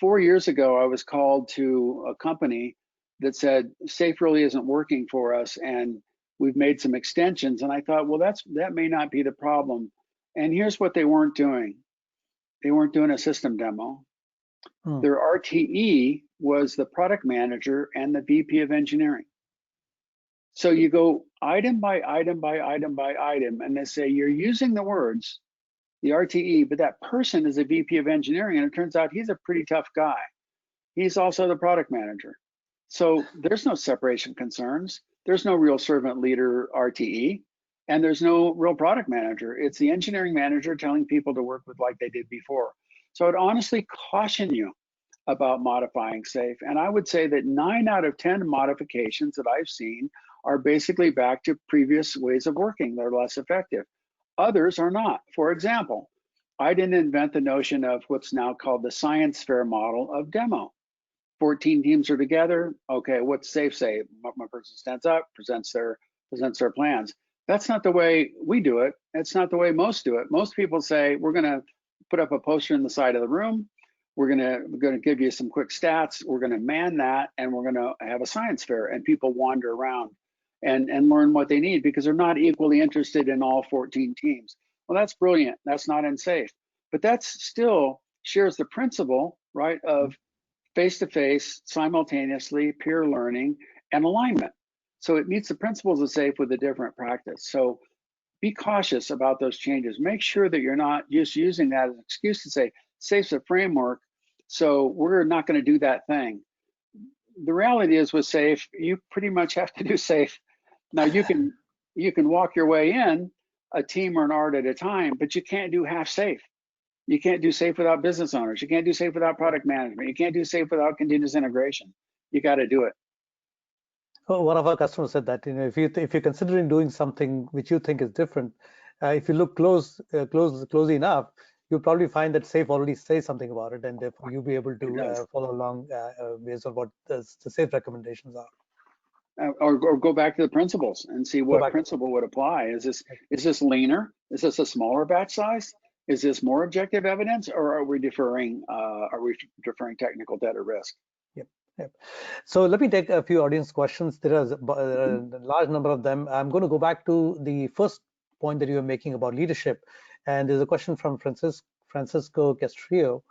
S2: 4 years ago, I was called to a company that said SAFe really isn't working for us, and we've made some extensions. And I thought, well, that may not be the problem. And here's what they weren't doing. They weren't doing a system demo. Their RTE was the product manager and the VP of engineering. So you go item by item by item by item, and they say you're using the words, the RTE, but that person is a VP of engineering, and it turns out he's a pretty tough guy. He's also the product manager. So there's no separation concerns. There's no real servant leader RTE, and there's no real product manager. It's the engineering manager telling people to work with like they did before. So I'd honestly caution you about modifying SAFe. And I would say that 9 out of 10 modifications that I've seen are basically back to previous ways of working. They're less effective. Others are not. For example, I didn't invent the notion of what's now called the science fair model of demo. 14 teams are together. Okay, what's SAFe say? One person stands up, presents their plans. That's not the way we do it. It's not the way most do it. Most people say, we're going to put up a poster in the side of the room. We're going to give you some quick stats. We're going to man that, and we're going to have a science fair, and people wander around and learn what they need, because they're not equally interested in all 14 teams. Well, that's brilliant. That's not in SAFe, but that's still shares the principle, right, of face-to-face, simultaneously, peer learning, and alignment. So it meets the principles of SAFe with a different practice. So be cautious about those changes. Make sure that you're not just using that as an excuse to say, SAFe's a framework, so we're not going to do that thing. The reality is with SAFe, you pretty much have to do SAFe. Now you can walk your way in a team or an art at a time, but you can't do half SAFe. You can't do SAFe without business owners. You can't do SAFe without product management. You can't do SAFe without continuous integration. You got to do it.
S1: One of our customers said that, if you're considering doing something which you think is different, if you look closely enough, you'll probably find that SAFe already says something about it, and therefore you'll be able to follow along based on what the SAFe recommendations are.
S2: Or go back to the principles and see what principle would apply. Is this leaner? Is this a smaller batch size? Is this more objective evidence, or are we deferring technical debt or risk?
S1: Yep. So let me take a few audience questions. There are a large number of them. I'm going to go back to the first point that you were making about leadership, and there's a question from Francisco Castrillo,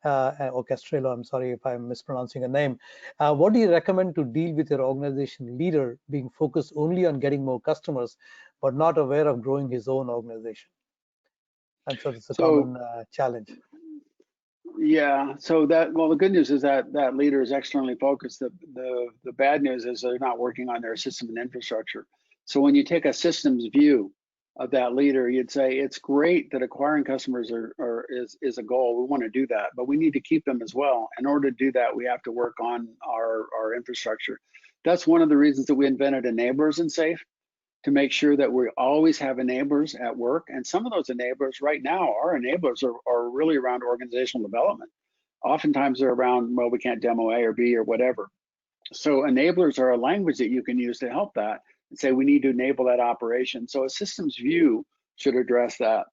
S1: or Castrello. I'm sorry if I'm mispronouncing a name. What do you recommend to deal with your organization leader being focused only on getting more customers, but not aware of growing his own organization? And so it's a common challenge.
S2: Yeah. So the good news is that leader is externally focused. The bad news is they're not working on their system and infrastructure. So when you take a systems view of that leader, you'd say it's great that acquiring customers is a goal. We want to do that, but we need to keep them as well. In order to do that, we have to work on our infrastructure. That's one of the reasons that we invented enablers in SAFe, to make sure that we always have enablers at work. And some of those enablers right now, our enablers are really around organizational development. Oftentimes they're around, well, we can't demo A or B or whatever. So enablers are a language that you can use to help that and say, we need to enable that operation. So a systems view should address that.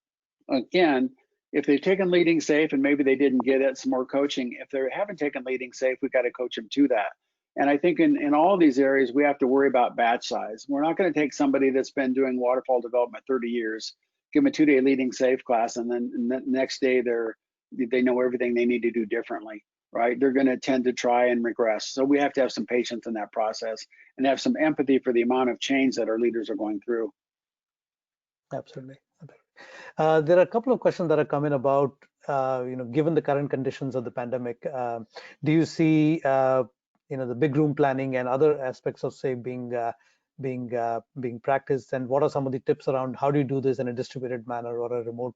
S2: Again, if they've taken leading SAFe and maybe they didn't get it, some more coaching. If they haven't taken leading SAFe, we got to coach them to that. And I think in all these areas, we have to worry about batch size. We're not going to take somebody that's been doing waterfall development 30 years, give them a 2-day leading SAFe class, and then the next day they know everything they need to do differently, right? They're going to tend to try and regress. So we have to have some patience in that process and have some empathy for the amount of change that our leaders are going through.
S1: Absolutely. There are a couple of questions that are coming about, given the current conditions of the pandemic, do you see the big room planning and other aspects of SAFe being practiced, and what are some of the tips around how do you do this in a distributed manner or a remote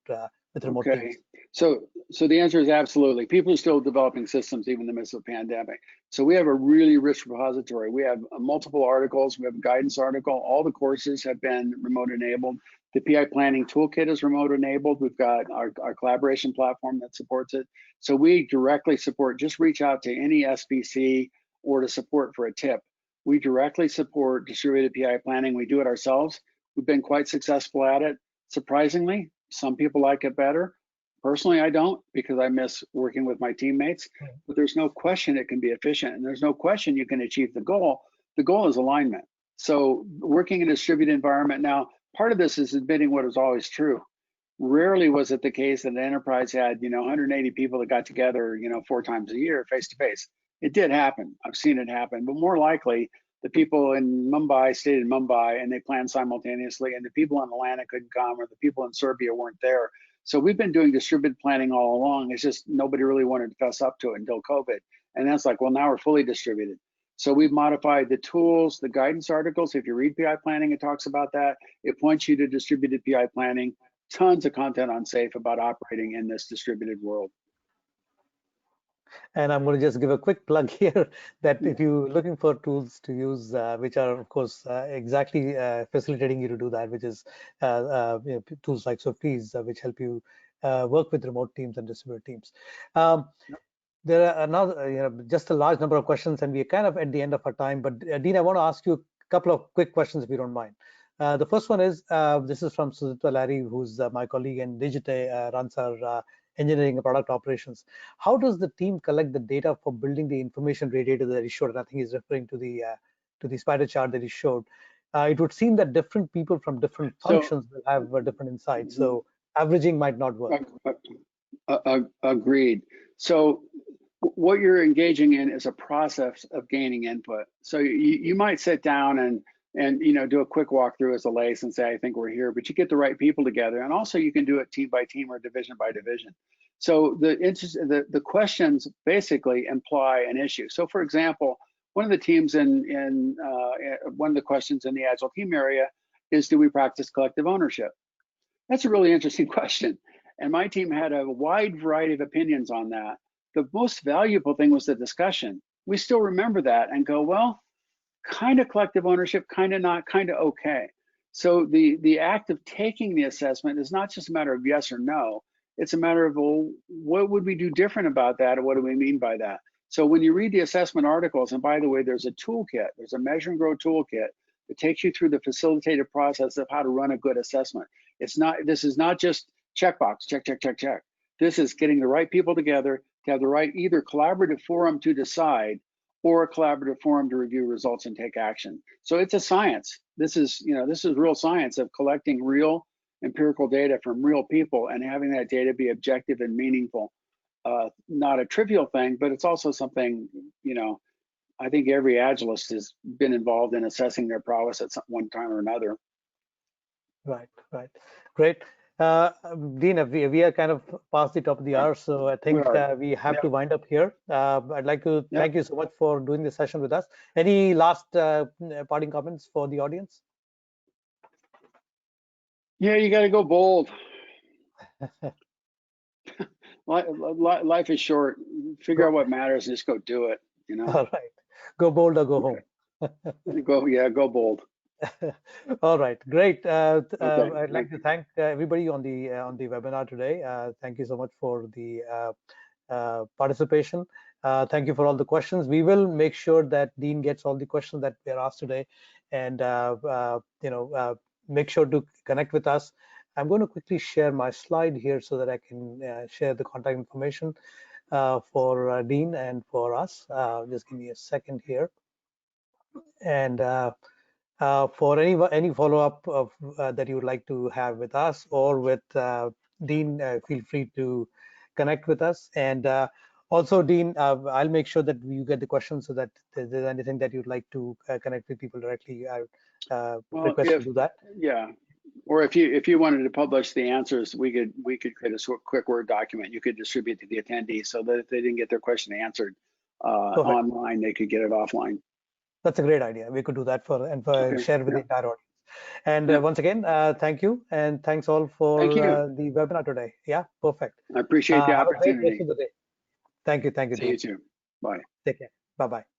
S1: with remote
S2: Okay.
S1: teams?
S2: So the answer is absolutely. People are still developing systems even in the midst of the pandemic. So we have a really rich repository. We have multiple articles. We have a guidance article. All the courses have been remote enabled. The PI planning toolkit is remote enabled. We've got our collaboration platform that supports it. So we directly support, just reach out to any SBC or to support for a tip. We directly support distributed PI planning. We do it ourselves. We've been quite successful at it. Surprisingly, some people like it better. Personally, I don't, because I miss working with my teammates, but there's no question it can be efficient, and there's no question you can achieve the goal. The goal is alignment. So working in a distributed environment now, part of this is admitting what is always true. Rarely was it the case that an enterprise had, 180 people that got together, 4 times a year face to face. It did happen. I've seen it happen, but more likely the people in Mumbai stayed in Mumbai and they planned simultaneously, and the people in Atlanta couldn't come, or the people in Serbia weren't there. So we've been doing distributed planning all along. It's just nobody really wanted to fess up to it until COVID. And that's like, well, now we're fully distributed. So we've modified the tools, the guidance articles. If you read PI planning, it talks about that. It points you to distributed PI planning. Tons of content on SAFE about operating in this distributed world.
S1: And I'm going to just give a quick plug here that if you're looking for tools to use, which are, of course, exactly facilitating you to do that, which is tools like Softies, which help you work with remote teams and distributed teams. There are another, just a large number of questions, and we're kind of at the end of our time. But Dean, I want to ask you a couple of quick questions, if you don't mind. The first one is, this is from Sujitha Larry, who's my colleague, and Digite runs our engineering and product operations. How does the team collect the data for building the information radiator that he showed? And I think he's referring to the spider chart that he showed. It would seem that different people from different functions will have different insights. So averaging might not work.
S2: Agreed. So what you're engaging in is a process of gaining input. So you might sit down and do a quick walkthrough as a LACE and say, I think we're here, but you get the right people together. And also you can do it team by team or division by division. So the questions basically imply an issue. So for example, one of the teams one of the questions in the Agile team area is, do we practice collective ownership? That's a really interesting question. And my team had a wide variety of opinions on that. The most valuable thing was the discussion. We still remember that and go, well, kind of collective ownership, kind of not, kind of okay. So the act of taking the assessment is not just a matter of yes or no. It's a matter of, well, what would we do different about that, or what do we mean by that? So when you read the assessment articles, and by the way, there's a toolkit, there's a measure and grow toolkit that takes you through the facilitated process of how to run a good assessment. This is not just checkbox, check, check, check, check. This is getting the right people together to have the right either collaborative forum to decide or a collaborative forum to review results and take action. So it's a science. This is real science of collecting real empirical data from real people and having that data be objective and meaningful. Not a trivial thing, but it's also something, I think every Agilist has been involved in assessing their prowess at one time or another.
S1: Right. Great. Dean, we are kind of past the top of the hour, so I think we have to wind up here. I'd like to thank you so much for doing this session with us. Any last parting comments for the audience?
S2: Yeah, you got to go bold. Life is short. Figure out what matters and just go do it.
S1: All right. Go bold or go home.
S2: Go bold.
S1: All right, great.
S2: Okay.
S1: I'd like to thank everybody on the webinar today. Thank you so much for the participation. Thank you for all the questions. We will make sure that Dean gets all the questions that were asked today, and make sure to connect with us. I'm going to quickly share my slide here so that I can share the contact information for Dean and for us. Just give me a second here. And for any follow-up that you would like to have with us or with Dean, feel free to connect with us. And also, Dean, I'll make sure that you get the questions so that if there's anything that you'd like to connect with people directly, I request you to do that.
S2: Yeah. Or if you wanted to publish the answers, we could create a quick Word document you could distribute to the attendees so that if they didn't get their question answered online, they could get it offline.
S1: That's a great idea. We could do that share with the entire audience. And
S2: Yep.
S1: once again, thank you, and thanks all
S2: Thank
S1: for
S2: you.
S1: the webinar today. Yeah, perfect.
S2: I appreciate the
S1: Have a great rest
S2: opportunity.
S1: of the day. Thank you,
S2: See you
S1: dear.
S2: too. Bye.
S1: Take care. Bye bye.